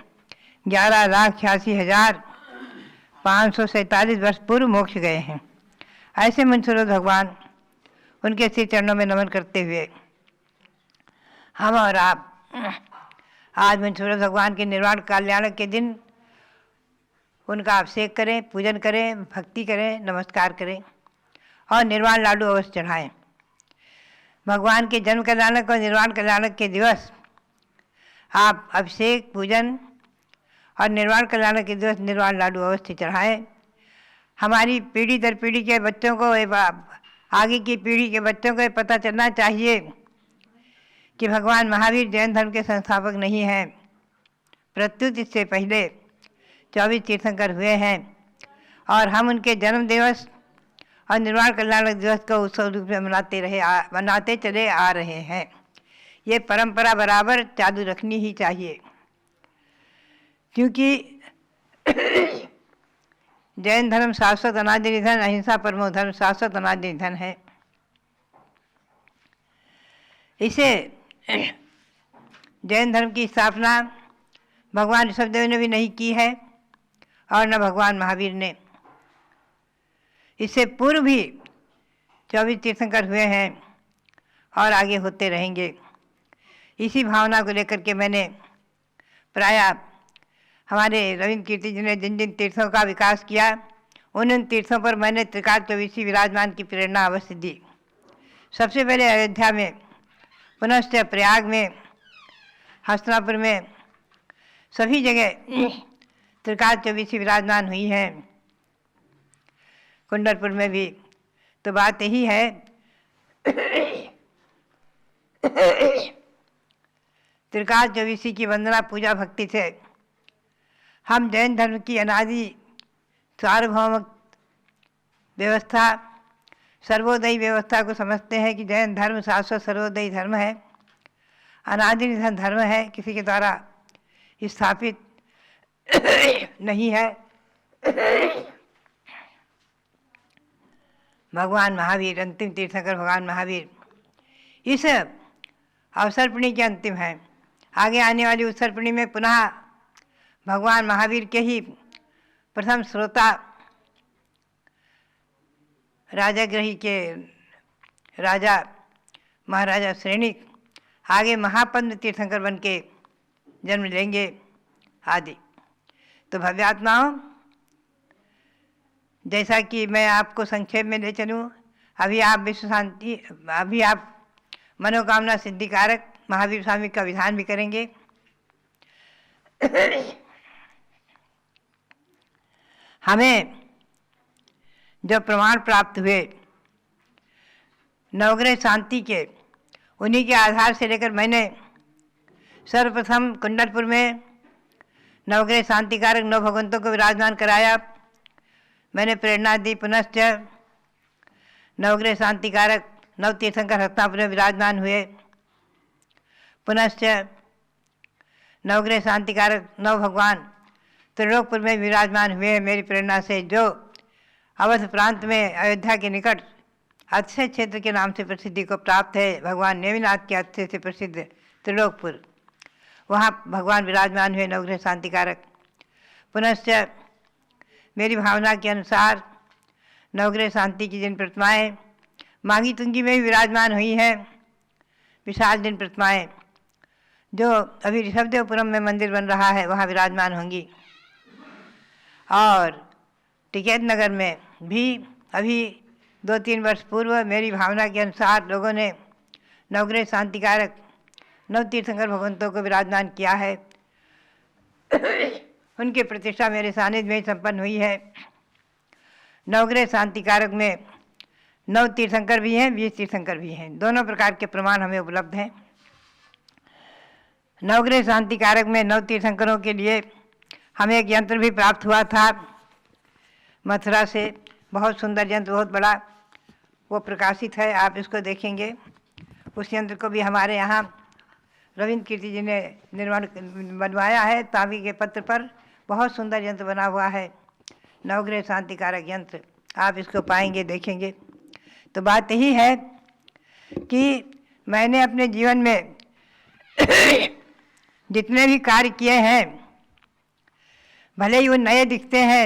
11,86,547 वर्ष पूर्व मोक्ष गए हैं। ऐसे मुनिसुरत भगवान, उनके श्री चरणों में नमन करते हुए हम और आप आज मुनिसुरत भगवान के निर्वाण कल्याण के दिन उनका अभिषेक करें, पूजन करें, भक्ति करें, नमस्कार करें और निर्वाण लाडू अवश्य चढ़ाएं। भगवान के जन्म कल्याणक और निर्वाण कल्याणक के दिवस आप अभिषेक, पूजन और निर्वाण कल्याणक के दिवस निर्वाण लाडू अवश्य चढ़ाएं। हमारी पीढ़ी दर पीढ़ी के बच्चों को, आगे की पीढ़ी के बच्चों को पता चलना चाहिए कि भगवान महावीर जैन धर्म के संस्थापक नहीं हैं, प्रत्युत इससे पहले 24 तीर्थंकर हुए हैं और हम उनके जन्म दिवस और निर्वाण कल्याणक दिवस को उत्सव रूप में मनाते चले आ रहे हैं। ये परंपरा बराबर चालू रखनी ही चाहिए, क्योंकि जैन धर्म शाश्वत अनादि निधन, अहिंसा परमो धर्म शाश्वत अनादि निधन है। इसे जैन धर्म की स्थापना भगवान ऋषभदेव ने भी नहीं की है और न भगवान महावीर ने। इससे पूर्व भी 24 तीर्थंकर हुए हैं और आगे होते रहेंगे। इसी भावना को लेकर के मैंने प्रायः हमारे रविंद्र कीर्ति जी ने जिन जिन तीर्थों का विकास किया, उन तीर्थों पर मैंने त्रिकाल चौबीसी विराजमान की प्रेरणा अवश्य दी। सबसे पहले अयोध्या में, पुनश्च प्रयाग में, हस्तिनापुर में, सभी जगह त्रिकाल चौबीसी विराजमान हुई हैं। कुंडलपुर में भी। तो बात यही है त्रिकाल चौबीसी की वंदना, पूजा, भक्ति से हम जैन धर्म की अनादि सार्वभौम व्यवस्था, सर्वोदयी व्यवस्था को समझते हैं कि जैन धर्म शाश्वत सर्वोदयी धर्म है, अनादि निधन धर्म है, किसी के द्वारा स्थापित नहीं है। भगवान महावीर, अंतिम तीर्थंकर भगवान महावीर इस अवसर्पिणी के अंतिम हैं। आगे आने वाली उत्सर्पिणी में पुनः भगवान महावीर के ही प्रथम श्रोता राजाग्रही के राजा महाराजा श्रेणिक आगे महापद्म तीर्थंकर बन के जन्म लेंगे आदि। तो भव्यात्माओं, जैसा कि मैं आपको संक्षेप में ले चलूँ, अभी आप विश्व शांति, अभी आप मनोकामना सिद्धिकारक महावीर स्वामी का विधान भी करेंगे। हमें जो प्रमाण प्राप्त हुए नवग्रह शांति के, उन्हीं के आधार से लेकर मैंने सर्वप्रथम कुंडलपुर में नवग्रह शांतिकारक 9 भगवंतों को विराजमान कराया। मैंने प्रेरणा दी। पुनश्च नवग्रह शांतिकारक 9 तीर्थंकर हस्तिनापुर में विराजमान हुए। पुनश्च नवग्रह शांतिकारक 9 भगवान त्रिलोकपुर में विराजमान हुए मेरी प्रेरणा से, जो अवध प्रांत में अयोध्या के निकट अक्षय क्षेत्र के नाम से प्रसिद्धि को प्राप्त है। भगवान नेमिनाथ के अक्षय से प्रसिद्ध त्रिलोकपुर, वहाँ भगवान विराजमान हुए नवग्रह शांतिकारक। पुनश्च मेरी भावना के अनुसार नवग्रह शांति की जिन प्रतिमाएँ मांगी तुंगी में भी विराजमान हुई हैं, विशाल जिन प्रतिमाएँ जो अभी ऋषभदेवपुरम में मंदिर बन रहा है वहाँ विराजमान होंगी, और टिकैत नगर में भी अभी 2-3 वर्ष पूर्व मेरी भावना के अनुसार लोगों ने नवग्रह शांतिकारक 9 तीर्थंकर भगवंतों को विराजमान किया है। उनकी प्रतिष्ठा मेरे सानिध्य में संपन्न हुई है। नवग्रह शांतिकारक में 9 तीर्थंकर भी हैं, 20 तीर्थंकर भी हैं, दोनों प्रकार के प्रमाण हमें उपलब्ध हैं। नवग्रह शांतिकारक में 9 तीर्थंकरों के लिए हमें एक यंत्र भी प्राप्त हुआ था मथुरा से, बहुत सुंदर यंत्र, बहुत बड़ा, वो प्रकाशित है, आप इसको देखेंगे। उस यंत्र को भी हमारे यहाँ रविंद्र कीर्ति जी ने निर्माण बनवाया है, तांबी के पत्र पर बहुत सुंदर यंत्र बना हुआ है, नवग्रह शांतिकारक यंत्र, आप इसको पाएंगे, देखेंगे। तो बात यही है कि मैंने अपने जीवन में जितने भी कार्य किए हैं, भले ही वो नए दिखते हैं,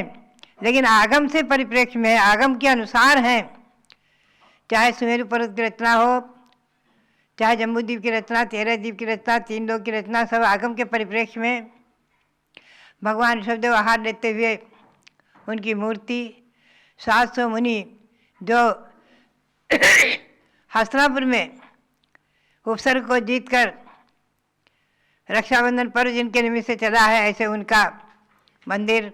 लेकिन आगम से परिप्रेक्ष्य में, आगम के अनुसार हैं। चाहे सुमेरु पर्वत की रचना हो, चाहे जम्बूद्वीप की रचना, 13 द्वीप की रचना, 3 लोक की रचना, सब आगम के परिप्रेक्ष्य में भगवान ऋषभदेव आहार लेते हुए उनकी मूर्ति 700 मुनि जो हस्तिनापुर में उपसर्ग को जीतकर रक्षाबंधन पर्व जिनके निमित्त से चला है, ऐसे उनका मंदिर,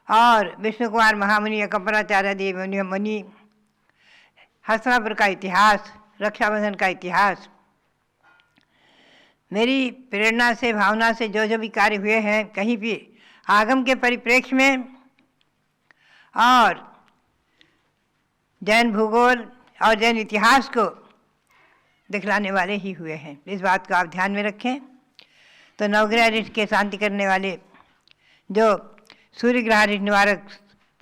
और विष्णु कुमार महामुनि, कंपनाचार्य आदि मुनि, हस्तिनापुर का इतिहास, रक्षाबंधन का इतिहास, मेरी प्रेरणा से, भावना से जो जो भी कार्य हुए हैं, कहीं भी आगम के परिप्रेक्ष्य में और जैन भूगोल और जैन इतिहास को दिखलाने वाले ही हुए हैं। इस बात को आप ध्यान में रखें। तो नवग्रह ऋषि के शांति करने वाले जो सूर्य ग्रह ऋषि निवारक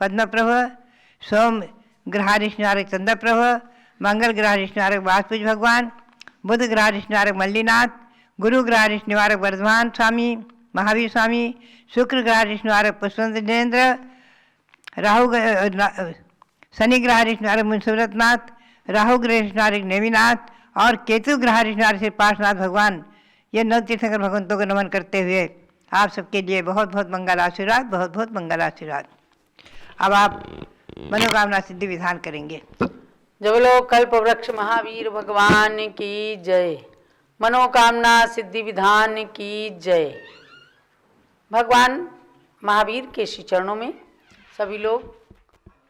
पद्मप्रभ, सोम ग्रह ऋषि निवारक चंद्रप्रभ, मंगल ग्रह ऋषि निवारक वासपुज भगवान, बुध ग्रह ऋषि निवारक मल्लीनाथ, गुरु ग्रह ऋषि निवारक वर्धमान स्वामी महावीर स्वामी, शुक्र ग्रह ऋषि निवारक पुष्पेंद्र, राहु शनि ग्रह ऋषि निवारक मुंसुरतनाथ, राहु ग्रह ऋषि निवारक नेमिनाथ और केतु ग्रह ऋषि निवारक श्री पार्श्वनाथ भगवान, ये 9 तीर्थंकर भगवंतों को नमन करते हुए आप सबके लिए बहुत बहुत मंगल आशीर्वाद, बहुत बहुत मंगल आशीर्वाद। अब आप मनोकामना सिद्धि विधान करेंगे। जब लोग कल्प वृक्ष महावीर भगवान की जय, मनोकामना सिद्धि विधान की जय। भगवान महावीर के श्री चरणों में सभी लोग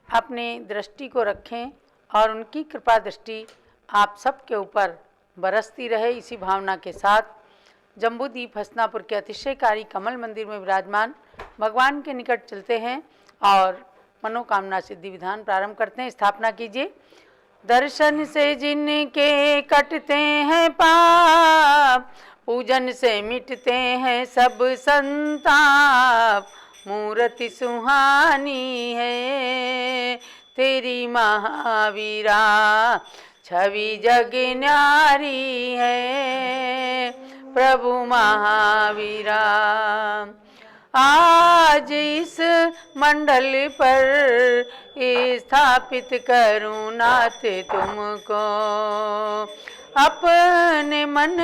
अपने दृष्टि को रखें और उनकी कृपा दृष्टि आप सबके ऊपर बरसती रहे। इसी भावना के साथ जम्बूद्वीप हस्तिनापुर के अतिशयकारी कमल मंदिर में विराजमान भगवान के निकट चलते हैं और मनोकामना सिद्धि विधान प्रारंभ करते हैं। स्थापना कीजिए। दर्शन से जिनके कटते हैं पाप, पूजन से मिटते हैं सब संताप, मूर्ति सुहानी है तेरी महावीरा, छवि जग न्यारी है, प्रभु महावीरा। आज इस मंडल पर स्थापित करूं नाथ तुमको, अपने मन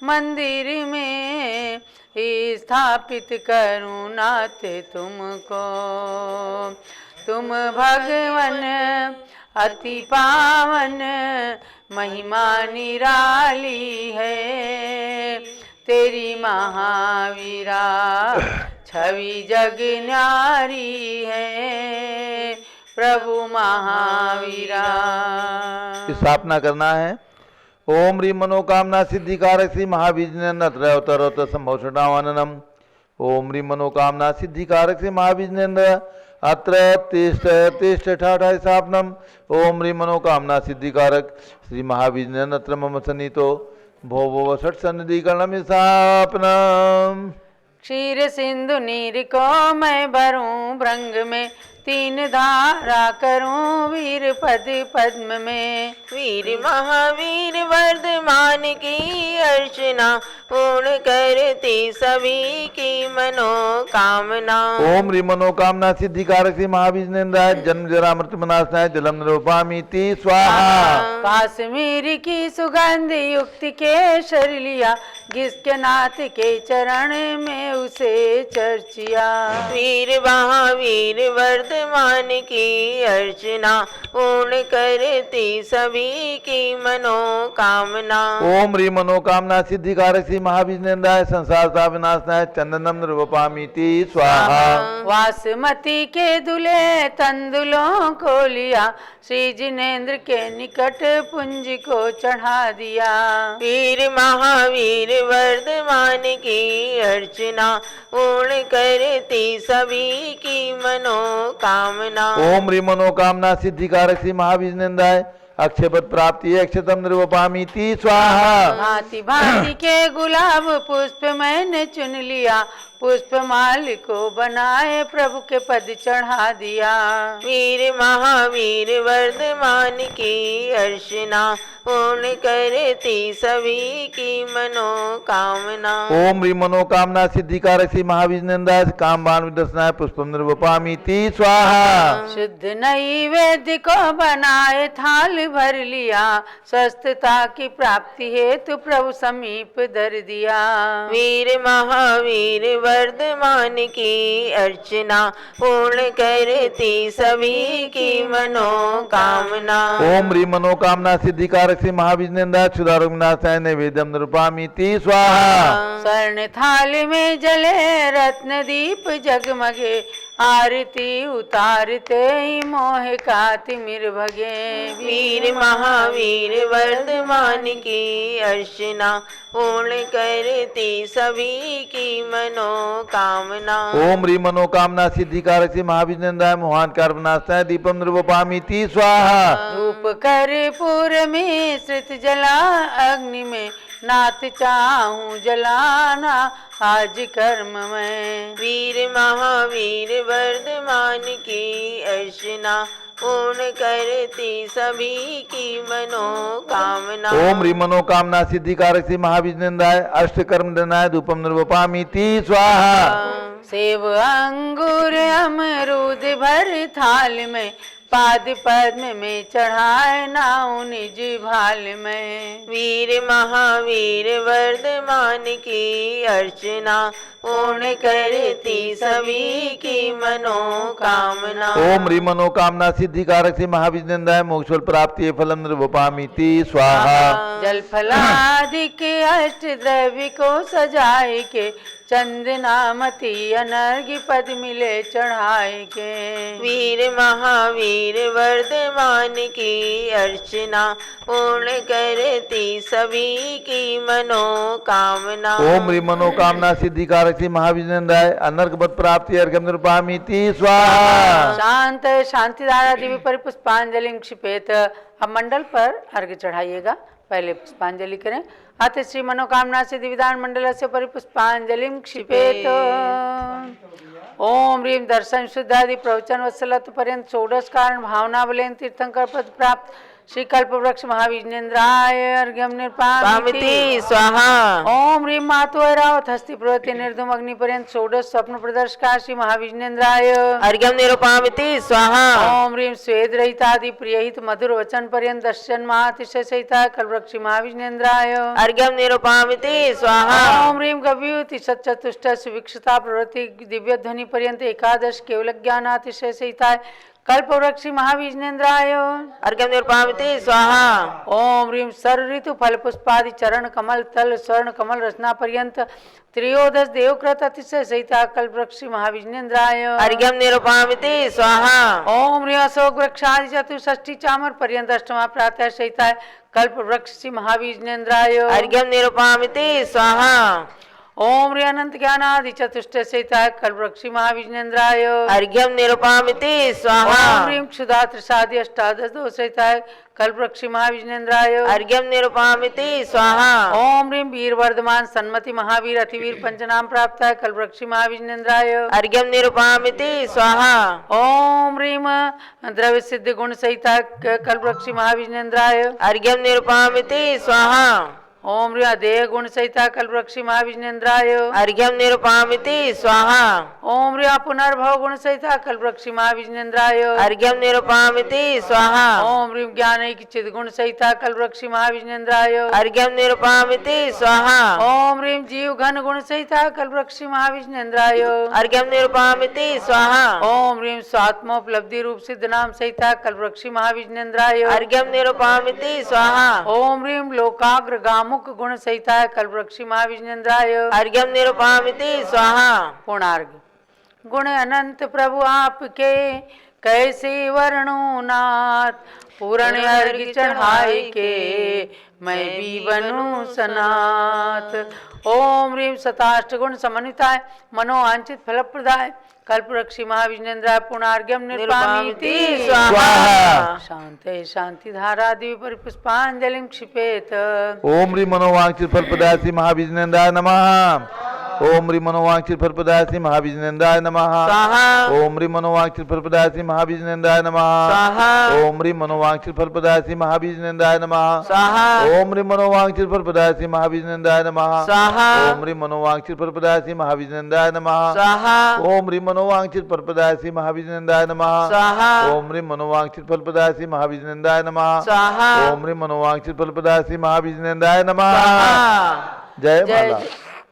मंदिर में स्थापित करूं नाथ तुमको। तुम भगवन अति पावन, महिमा निराली है तेरी महावीरा, छवि जग न्यारी है प्रभु महावीरा। स्थापना करना है। ओम ह्रीं मनोकामना सिद्धिकारक श्री महाविजनेन्द्र अवतरोत संभवषडावाननम। ओम ह्रीं मनोकामना सिद्धिकारक श्री महाविजनेन्द्र अत्र तिष्ठ तिष्ठ ठाठा स्थापनम। ओम ह्रीं मनोकामना सिद्धिकारक श्री महाविजनेन्द्र अत्र मम सन्निहितो भो भो षट सन्निधिकरणम स्थापनम। क्षीर सिंधु नीर को मैं भरूं भृंग में, तीन धारा करूं वीर पद पद्म में। वीर महावीर वर्धमान की अर्चना, पूर्ण करती सभी की मनोकामना। ओम ह्रीं मनोकामना सिद्धिकारक श्री महाविजनेन्द्राय जन्म जरा मृत्यु विनाशाय जलम निरूपामीति स्वाहा। काश्मीर की सुगंध युक्त केसर लिया, जिसके नाथ के चरण में उसे चर्चिया। वीर महावीर वर्धमान की अर्चना, पूर्ण करती सभी की मनोकामना। ओम ह्रीं मनोकामना सिद्धिकारक श्री महाविजनेन्द्राय संसार सा विनाशनाय चंदनम निरूपामीति स्वाहा। वासमती के दुले तंदुलों को लिया, श्री जिनेन्द्र के निकट पुंज को चढ़ा दिया। वीर महावीर वर्धमान की अर्चना, पूर्ण करती सभी की मनोकामना। ओम ह्रीं मनोकामना सिद्धिकारक श्री महाविजनेन्द्राय अक्षयपद प्राप्ति अक्षतम निरूपामीति स्वाहा। भांति भांति के गुलाब पुष्प मैंने चुन लिया, पुष्पमाल को बनाए प्रभु के पद चढ़ा दिया। वीर महावीर वर्धमान की अर्चना, पूर्ण करती सभी की मनोकामना। ओम ह्रीं मनोकामना सिद्धिकारक श्री महाविजनेन्द्राय कामबाण विदर्शनाय पुष्पम निरूपामीति स्वाहा। शुद्ध नैवेद्य को बनाए थाल भर लिया, स्वस्थता की प्राप्ति हेतु प्रभु समीप धर दिया। वीर महावीर वर्धमान की अर्चना, पूर्ण करती सभी की मनोकामना। ओम ह्रीं मनोकामना सिद्धिकारक श्री महाविजनेन्द्राय क्षुधारोग विनाशाय नैवेद्यम निरूपामीति स्वाहा। स्वर्ण थाल में जले रत्न दीप जगमगे, आरती उतारते ही मोह का तिमिर भगे। वीर महावीर वर्धमान की अर्चना, पूर्ण करती सभी की मनोकामना। ओम ह्रीं मनोकामना सिद्धिकारक श्री महाविजनेन्द्राय मोहन कार विनाशाय दीपम निरूपामीति स्वाहा। धूप कर्पूर में श्रित जला अग्नि में, नाथ चाहूं जलाना आज कर्म में। वीर महावीर वर्धमान की अर्चना, पूर्ण करती सभी की मनोकामना। ओम ह्रीं मनोकामना सिद्धिकारक श्री महाविजनेन्द्राय अष्टकर्म दनाय धूपम निरूपामीति स्वाहा। सेब अंगूर अमरूद भर थाल में, पाद पद्म में चढ़ाए नाउ निज भाल में। वीर महावीर वर्धमान की अर्चना, पूर्ण करती सभी की मनोकामना। ओम ह्रीं मनोकामना सिद्धिकारक श्री महाविजनेन्द्राय मोक्षफल प्राप्ति फलम निरूपामीति स्वाहा। जल फलादिक अष्ट द्रव्य को सजाए के, चंदनामती अनर्घ्य पद मिले चढ़ाए के। वीर महावीर वर्धमान की अर्चना, पूर्ण करती सभी की मनोकामना। ओम ह्रीं मनोकामना सिद्धिकारक श्री महाविजनेन्द्राय अनर्घ पद प्राप्ति अर्घ्यम निरूपामीति स्वाहा। शांत शांतिधारा दिव्य परिपुष्पांजलि क्षिपेत। अब मंडल पर अर्घ्य चढ़ाइएगा, पहले पुष्पांजलि करें। अथ श्री मनोकामना सिद्धि विधान मंडल से परिपुष्पांजलि क्षिपेत। ओम ह्रीं दर्शन शुद्धादि प्रवचन वत्सलत पर्यंत षोडश कारण भावना बलेन तीर्थंकर पद प्राप्त श्री कल्प वृक्ष महाविष्णुन्द्राय अर्घ्यम निर्पामिति पामिति स्वाहा। ओम ह्रीं मातु ऐरावत हस्ति प्रवृत्ति निर्धूम अग्नि पर्यंत षोडश स्वप्न प्रदर्शका श्री महाविष्णुन्द्राय अर्घ्यम निरूपामिति स्वाहा। ओम ह्रीं स्वेद रहितादि प्रियहित मधुर वचन पर्यंत दर्शन महातिशय सहिता कल्पवृक्ष महाविष्णुन्द्राय अर्घ्यम निरूपामिति स्वाहा। ओम ह्रीं गव्युति सच्चतुष्ट सुविक्षता प्रवृत्ति दिव्य ध्वनि पर्यंत एकादश केवल ज्ञानातिशय सहिता कल्पवृक्ष महाविष्णुन्द्राय अर्घ्यम निरूपामिति स्वाहा। ओम ह्रीं सर्व ऋतु फल पुष्पादि चरण कमल तल स्वर्ण कमल रचना पर्यंत त्रयोदश देवकृत अतिशय सहिता कल्पवृक्ष महाविष्णुन्द्राय अर्घ्यम निरूपामिति स्वाहा। ओम ह्रीं अशोक वृक्षादि चतुष्षष्टि चामर पर्यंत अष्टमा प्रातः सहिता कल्पवृक्ष महाविष्णुन्द्राय अर्घ्यम निरूपामिति स्वाहा। ओम ह्रीं अनंत ज्ञानादि चतुष्ट सहिता कल्पवृक्ष महाविष्णुन्द्राय अर्घ्यम निरूपामिति स्वाहा। ओम ह्रीं क्षुधा त्रिषादि अष्टादश दोष सहिता कल्पवृक्ष महाविष्णुन्द्राय अर्घ्यम निरूपामिति स्वाहा। ओम ह्रीं वीर वर्धमान सन्मति महावीर अतिवीर पंचनाम प्राप्त है कल्पवृक्ष महाविष्णुन्द्राय अर्घ्यम निरूपामिति स्वाहा। ओम ह्रीं द्रव्य सिद्ध गुण सहिता कल्पवृक्ष महाविष्णुन्द्राय अर्घ्यम निरूपामिति स्वाहा। ओम ह्रीं अधेय गुण सहिता कल्पवृक्ष महाविष्णुन्द्राय अर्घ्यम निरूपामिति स्वाहा। ओम ह्रीं पुनर्भव गुण सहिता कल्पवृक्ष महाविष्णुन्द्राय अर्घ्यम निरूपामिति स्वाहा। ओम ह्रीं ज्ञानैक चिद गुण सहिता कल्पवृक्ष महाविष्णुन्द्राय अर्घ्यम निरूपामिति स्वाहा। ओम ह्रीं जीव घन गुण सहिता कल्पवृक्ष महाविष्णुन्द्राय अर्घ्यम निरूपामिति स्वाहा। ओम ह्रीं स्वात्मोपलब्धि रूप सिद्ध नाम सहिता कल्पवृक्ष महाविष्णुन्द्राय अर्घ्यम निरूपामिति स्वाहा। ओम ह्रीं लोकाग्र गामुक गुण सहिता कल्पवृक्ष महाविष्णुन्द्राय अर्घ्यम निरूपामिति स्वाहा। पूर्णार्घ गुण अनंत प्रभु आपके कैसे वर्णो नाथ पूर्ण अर्घ चढ़ाए के मैं भी बनूं सनाथ। ओम ह्रीं सताष्ट गुण समन्विताय मनोवांछित फलप्रदाय कल्पवृक्ष महाविष्णुन्द्राय पूर्णार्घ्यम निर्पामिति स्वाहा। शांते शांति धारा दिव्य परिपुष्पांजलिं क्षिपेत। ओम ह्रीं मनोवांछित फलप्रदायसी महाविष्णुन्द्राय नमः। ओम ह्रीं मनोवांछित फलप्रदायसी महाविष्णुन्द्राय नमः। स्वाहा। ओम ह्रीं मनोवांछित फलप्रदायसी महाविष्णुन्द्राय नमः। स्वाहा। ओम ह्रीं मनोवांछित फलप्रदायसी महाविष्णुन्द्राय नमः। स्वाहा। ओम ह्रीं मनोवांछित फलप्रदायसी महाविष्णुन्द्राय नमः। स्वाहा। ओम ह्रीं मनोवांछित फलप्रदायसी महाविष्णुन्द्राय नमः। स्वाहा। ओम ह्रीं मनोवांछित फलप्रदायसी महाविष्णुन्द्राय नमः। स्वाहा। ओम ह्रीं मनोवांछित फलप्रदायसी महाविष्णुन्द्राय नमः। स्वाहा। ओम ह्रीं मनोवांछित फलप्रदायसी महाविष्णुन्द्राय नमः। स्वाहा। जय जय माला।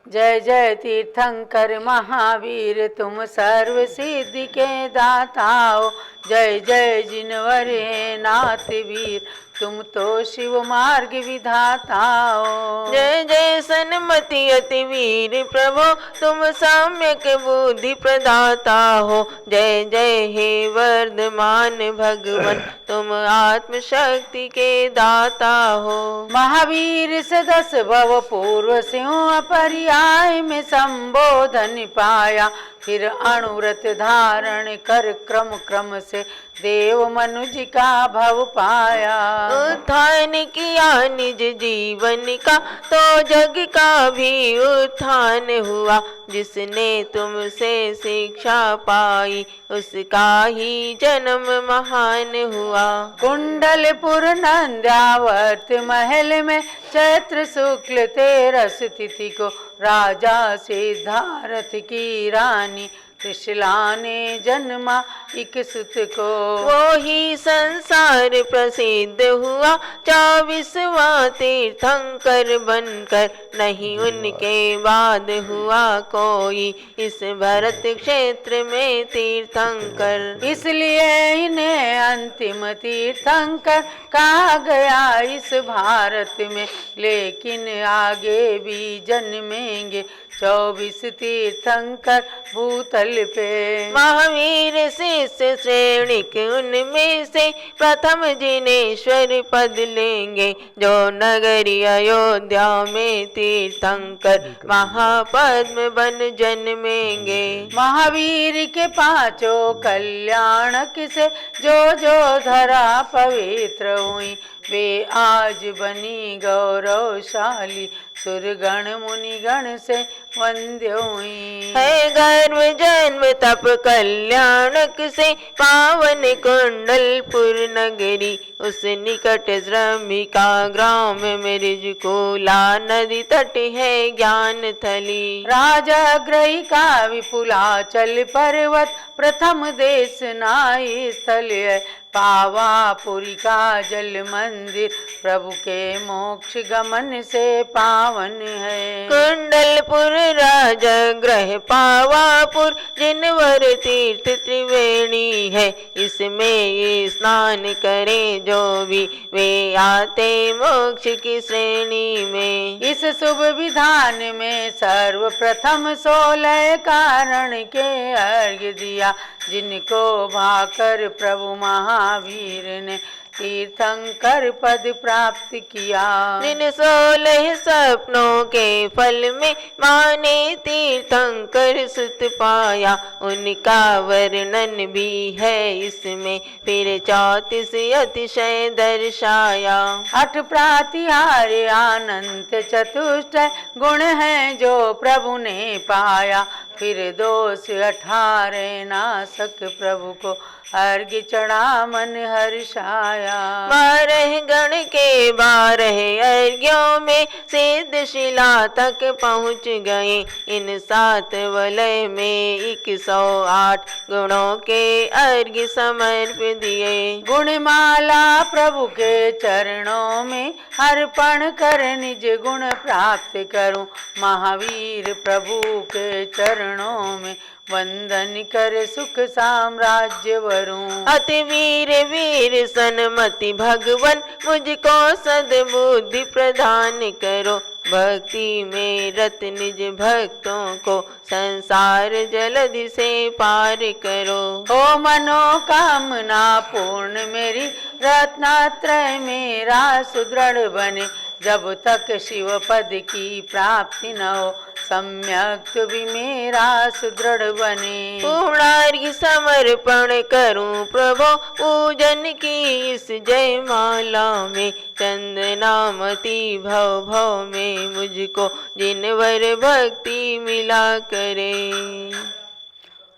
जय जय तीर्थंकर महावीर तुम सर्व सिद्धि के दाता हो। जय जय जिनवर है नाथ वीर तुम तो शिव मार्ग विधाता हो। जय जय सन्मति अति वीर प्रभु तुम सम्यक बुद्धि प्रदाता हो। जय जय हे वर्धमान भगवन तुम आत्म शक्ति के दाता हो। महावीर से 10 भव पूर्व सिंह पर्याय में संबोधन पाया फिर अणुव्रत धारण कर क्रम क्रम से देव मनुज का भव पाया। उत्थान किया निज जीवन का तो जग का भी उत्थान हुआ। जिसने तुमसे शिक्षा पाई उसका ही जन्म महान हुआ। कुंडलपुर नंद्यावर्त महल में चैत्र शुक्ल 13 तिथि को राजा सिद्धार्थ की रानी त्रिशला ने जन्मा एक सुत को। वो ही संसार प्रसिद्ध हुआ 24वां तीर्थंकर बनकर। नहीं उनके बाद हुआ कोई इस भरत क्षेत्र में तीर्थंकर। इसलिए इन्हें अंतिम तीर्थंकर कहा गया इस भारत में। लेकिन आगे भी जन्मेंगे 24 तीर्थंकर भूतल पे। महावीर शिष्य श्रेणिक उनमें से प्रथम जिनेश्वर पद लेंगे। जो नगरी अयोध्या में तीर्थंकर महापद्म बन जन्मेंगे। महावीर के 5 कल्याणक से जो जो धरा पवित्र हुई वे आज बनी गौरवशाली, सुरगण मुनिगण से वंद्य हुई। है गर्व जन्म तप कल्याणक से पावन कुंडलपुर नगरी, उस निकट श्रमिका ग्राम में ऋजुकुला नदी तट है ज्ञान थली। राजग्रही का विपुलाचल पर्वत प्रथम देश नाई स्थल है, पावापुरी का जल मंदिर प्रभु के मोक्ष गमन से पावन है। कुंडलपुर राजगृह पावापुर जिनवर तीर्थ त्रिवेणी है, इसमें स्नान करें जो भी वे आते मोक्ष की श्रेणी में। इस शुभ विधान में सर्वप्रथम 16 कारण के अर्घ्य दिया, जिनको भाकर प्रभु महावीर ने तीर्थंकर पद प्राप्त किया। जिन 16 सपनों के फल में माने तीर्थंकर सुत पाया, उनका वर्णन भी है इसमें फिर 34 अतिशय दर्शाया। 8 प्रातिहार्य अनंत चतुष्टय गुण हैं जो प्रभु ने पाया, फिर 218 नासक प्रभु को अर्घ्य चढ़ा मन हर्षाया। 12 गण के 12 अर्घ्यों में सिद्ध शिला तक पहुँच गए, इन 7 वलय में 108 गुणों के अर्घ्य समर्प दिए। गुणमाला प्रभु के चरणों में अर्पण कर निज गुण प्राप्त करूं, महावीर प्रभु के चरणों में वंदन कर सुख साम्राज्य वरूं। अति वीर वीर सन्मति भगवन मुझको सद्बुद्धि प्रदान करो, भक्ति में रत निज भक्तों को संसार जलधि से पार करो। ओ मनोकामना पूर्ण मेरी रत्नात्रय मेरा सुदृढ़ बने, जब तक शिव पद की प्राप्ति न हो सम्यक भी मेरा सुदृढ़ बने। पूर्णार्घ्य समर्पण करूं प्रभु पूजन की इस जय माला में, चंदनामती भव भव में मुझको जिनवर भक्ति मिला करे।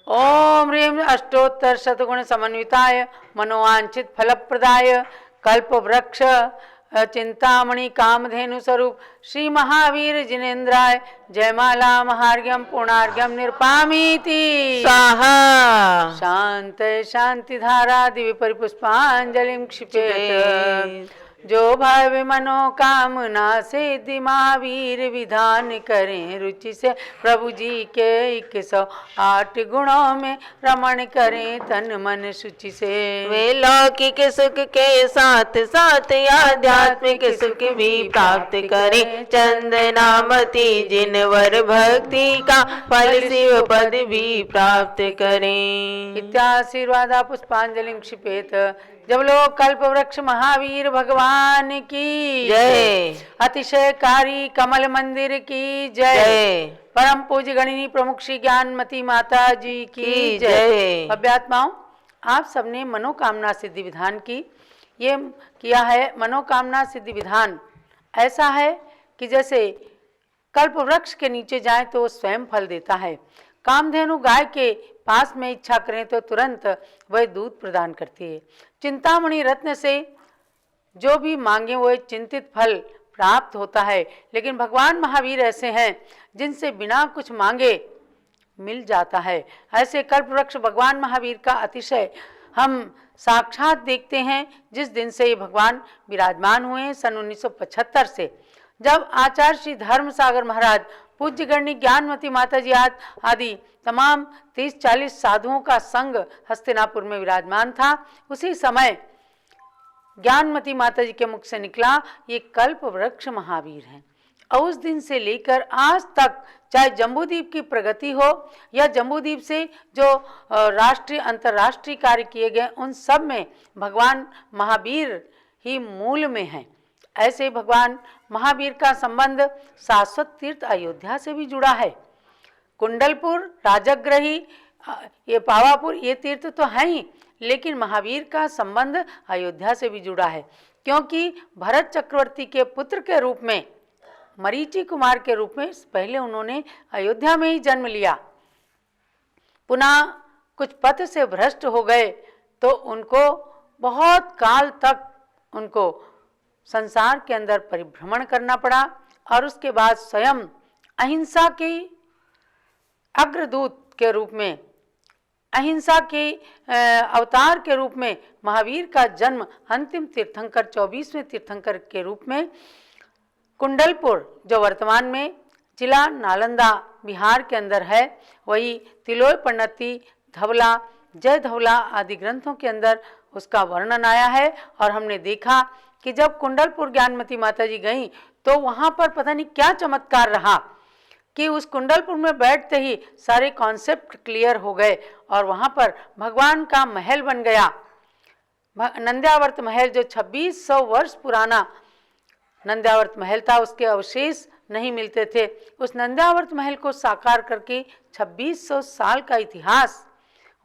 ओम ह्रीं अष्टोत्तर शतगुण समन्विताय मनोवांछित फलप्रदाय कल्प वृक्ष चिंतामणि कामधेनु स्वरूप श्री महावीर जिनेन्द्राय जयमाला महार्घ्यम पूर्णार्घ्यम निरपामीति स्वाहा। शांत शांति धारा दिव्य परिपुष्पांजलिं क्षिपेत, जो भाव मनोकामना सिद्धि महावीर विधान करें, रुचि से प्रभु जी के 108 गुणों में रमण करें तन मन शुचि से। वे लौकिक सुख के साथ साथ आध्यात्मिक सुख भी प्राप्त करें, चंदनामती जिनवर भक्ति का फल शिव पद भी प्राप्त करें। इत्याशीर्वादा पुष्पांजलिं क्षिपेत। जब लोग कल्प वृक्ष महावीर भगवान की जय, अतिशयकारी कमल मंदिर की जय, परम पूज्य गणिनी प्रमुख श्री ज्ञानमती माता जी की जय। अभ्यात्माओं, आप सबने मनोकामना सिद्धि विधान की ये किया है। मनोकामना सिद्धि विधान ऐसा है कि जैसे कल्प वृक्ष के नीचे जाए तो वो स्वयं फल देता है, कामधेनु गाय के पास में इच्छा करें तो तुरंत वह दूध प्रदान करती है, चिंतामणि रत्न से जो भी मांगे वो चिंतित फल प्राप्त होता है। लेकिन भगवान महावीर ऐसे हैं जिनसे बिना कुछ मांगे मिल जाता है। ऐसे कल्प वृक्ष भगवान महावीर का अतिशय हम साक्षात देखते हैं जिस दिन से ये भगवान विराजमान हुए हैं, सन 1975 से, जब आचार्य श्री धर्म सागर महाराज, पूज्य गणनी ज्ञानमती माता जी आदि तमाम 30-40 साधुओं का संग हस्तिनापुर में विराजमान था। उसी समय ज्ञानमती माता जी के मुख से निकला ये कल्प वृक्ष महावीर हैं। और उस दिन से लेकर आज तक चाहे जम्बूद्वीप की प्रगति हो या जम्बूद्वीप से जो राष्ट्रीय अंतर्राष्ट्रीय कार्य किए गए, उन सब में भगवान महावीर ही मूल में हैं। ऐसे भगवान महावीर का संबंध शाश्वत तीर्थ अयोध्या से भी जुड़ा है। कुंडलपुर, राजग्रही, ये पावापुर, ये तीर्थ तो हैं ही, लेकिन महावीर का संबंध अयोध्या से भी जुड़ा है, क्योंकि भरत चक्रवर्ती के पुत्र के रूप में, मरीचि कुमार के रूप में पहले उन्होंने अयोध्या में ही जन्म लिया। पुनः कुछ पथ से भ्रष्ट हो गए तो उनको बहुत काल तक उनको संसार के अंदर परिभ्रमण करना पड़ा और उसके बाद स्वयं अहिंसा के अग्रदूत के रूप में, अहिंसा के अवतार के रूप में महावीर का जन्म अंतिम तीर्थंकर 24वें तीर्थंकर के रूप में कुंडलपुर, जो वर्तमान में जिला नालंदा बिहार के अंदर है, वही तिलोय प्रणति, धवला, जय धवला आदि ग्रंथों के अंदर उसका वर्णन आया है। और हमने देखा कि जब कुंडलपुर ज्ञानमती माता जी गईं तो वहाँ पर पता नहीं क्या चमत्कार रहा कि उस कुंडलपुर में बैठते ही सारे कॉन्सेप्ट क्लियर हो गए और वहाँ पर भगवान का महल बन गया। नंद्यावर्त महल जो 2600 वर्ष पुराना नंद्यावर्त महल था, उसके अवशेष नहीं मिलते थे। उस नंद्यावर्त महल को साकार करके 2600 साल का इतिहास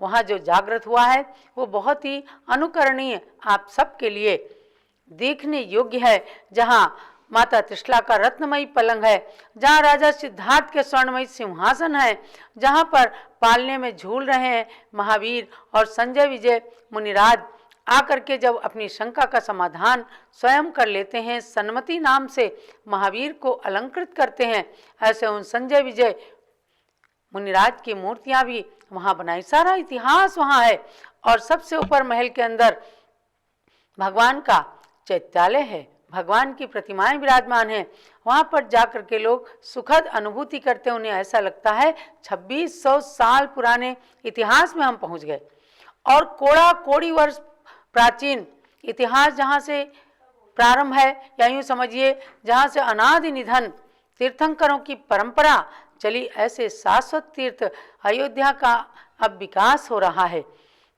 वहाँ जो जागृत हुआ है वो बहुत ही अनुकरणीय, आप सबके लिए देखने योग्य है। जहाँ माता त्रिशला का रत्नमयी पलंग है, जहाँ राजा सिद्धार्थ के स्वर्णमयी सिंहासन है, जहाँ पर पालने में झूल रहे हैं महावीर और संजय विजय मुनिराज आकर के जब अपनी शंका का समाधान स्वयं कर लेते हैं, सन्मति नाम से महावीर को अलंकृत करते हैं, ऐसे उन संजय विजय मुनिराज की मूर्तियां भी वहाँ बनाई। सारा इतिहास वहाँ है और सबसे ऊपर महल के अंदर भगवान का चैत्यालय है, भगवान की प्रतिमाएं विराजमान हैं। वहाँ पर जाकर के लोग सुखद अनुभूति करते हैं, उन्हें ऐसा लगता है 2600 साल पुराने इतिहास में हम पहुँच गए। और कोड़ी वर्ष प्राचीन इतिहास जहाँ से प्रारंभ है, या यूँ समझिए जहाँ से अनादि निधन तीर्थंकरों की परंपरा चली, ऐसे शाश्वत तीर्थ अयोध्या का अब विकास हो रहा है।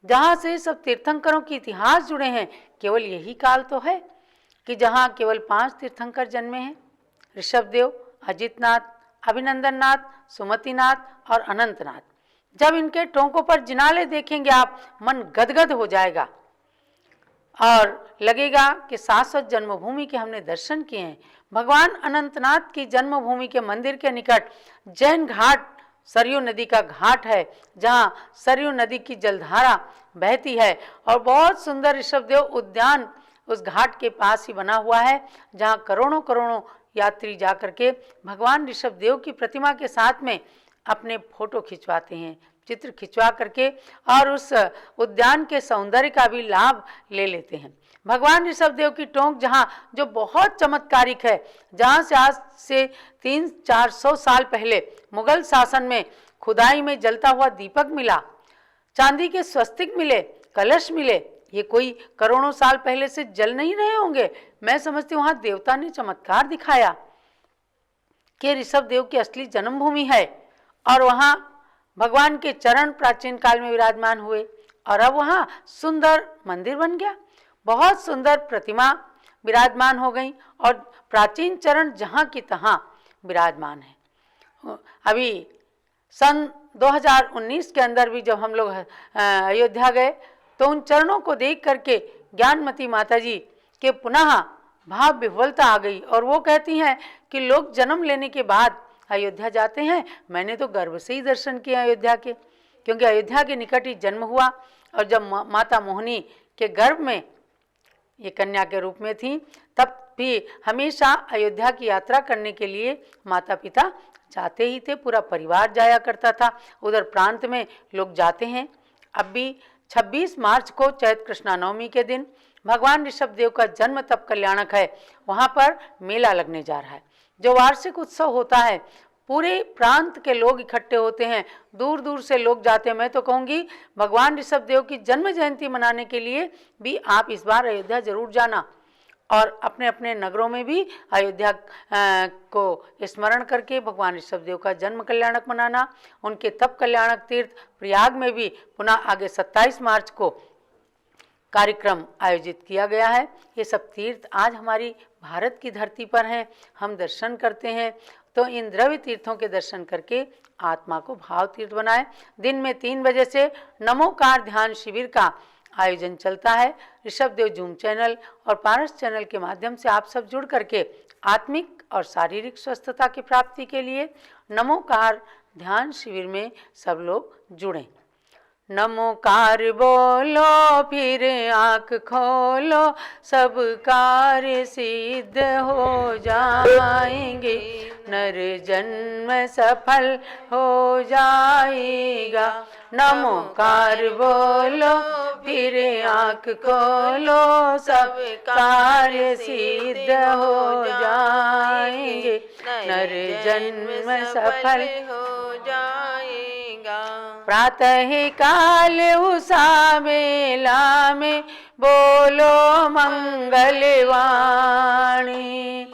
जहाँ से सब तीर्थंकरों के इतिहास जुड़े हैं, केवल यही काल तो है कि जहाँ केवल 5 तीर्थंकर जन्मे हैं, ऋषभदेव, अजितनाथ, अभिनंदननाथ, सुमतिनाथ और अनंतनाथ। जब इनके टोंकों पर जिनाले देखेंगे आप, मन गदगद हो जाएगा और लगेगा कि शाश्वत जन्मभूमि के हमने दर्शन किए हैं। भगवान अनंतनाथ की जन्मभूमि के मंदिर के निकट जैन घाट, सरयू नदी का घाट है, जहाँ सरयू नदी की जलधारा बहती है और बहुत सुंदर ऋषभदेव उद्यान उस घाट के पास ही बना हुआ है, जहाँ करोड़ों करोड़ों यात्री जाकर के भगवान ऋषभदेव की प्रतिमा के साथ में अपने फोटो खिंचवाते हैं, चित्र खिंचवा करके और उस उद्यान के सौंदर्य का भी लाभ ले लेते हैं। भगवान ऋषभदेव की टोंक जहाँ जो बहुत चमत्कारिक है, जहाँ से आज से 300-400 साल पहले मुगल शासन में खुदाई में जलता हुआ दीपक मिला, चांदी के स्वस्तिक मिले, कलश मिले, ये कोई करोड़ों साल पहले से जल नहीं रहे होंगे। मैं समझती हूँ वहाँ देवता ने चमत्कार दिखाया कि ऋषभदेव की असली जन्मभूमि है और वहाँ भगवान के चरण प्राचीन काल में विराजमान हुए और अब वहाँ सुंदर मंदिर बन गया, बहुत सुंदर प्रतिमा विराजमान हो गई और प्राचीन चरण जहाँ की तहाँ विराजमान है। अभी सन 2019 के अंदर भी जब हम लोग अयोध्या गए तो उन चरणों को देख करके ज्ञानमती माता जी के पुनः भाव विह्वलता आ गई और वो कहती हैं कि लोग जन्म लेने के बाद अयोध्या जाते हैं, मैंने तो गर्व से ही दर्शन किए अयोध्या के, क्योंकि अयोध्या के निकट ही जन्म हुआ और जब माता मोहिनी के गर्भ में ये कन्या के रूप में थी, तब भी हमेशा अयोध्या की यात्रा करने के लिए माता पिता जाते ही थे, पूरा परिवार जाया करता था। उधर प्रांत में लोग जाते हैं। अब भी 26 मार्च को चैत कृष्णा नवमी के दिन भगवान ऋषभदेव का जन्म तब कल्याणक है, वहाँ पर मेला लगने जा रहा है, जो वार्षिक उत्सव होता है। पूरे प्रांत के लोग इकट्ठे होते हैं, दूर दूर से लोग जाते हैं। मैं तो कहूँगी भगवान ऋषभदेव की जन्म जयंती मनाने के लिए भी आप इस बार अयोध्या जरूर जाना और अपने अपने नगरों में भी अयोध्या को स्मरण करके भगवान ऋषभदेव का जन्म कल्याणक मनाना। उनके तप कल्याणक तीर्थ प्रयाग में भी पुनः आगे 27 मार्च को कार्यक्रम आयोजित किया गया है। ये सब तीर्थ आज हमारी भारत की धरती पर हैं, हम दर्शन करते हैं, तो इन द्रव्य तीर्थों के दर्शन करके आत्मा को भाव तीर्थ बनाएं। दिन में 3 बजे से नमोकार ध्यान शिविर का आयोजन चलता है। ऋषभ देव जूम चैनल और पारस चैनल के माध्यम से आप सब जुड़ करके आत्मिक और शारीरिक स्वस्थता की प्राप्ति के लिए नमोकार ध्यान शिविर में सब लोग जुड़ें। नमोकार बोलो फिर आँख खोलो, सब कार्य सिद्ध हो जाएंगे, नर जन्म सफल हो जाएगा। नमोकार बोलो फिर आँख खोलो, सब कार्य सिद्ध हो जाएंगे, नर जन्म सफल हो जाएगा। प्रातः काल उषा बेला में बोलो मंगल वाणी,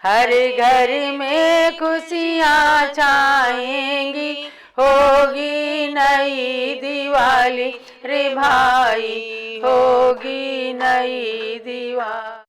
हर घर में खुशियाँ छाएंगी, होगी नई दिवाली रे भाई, होगी नई दिवाली।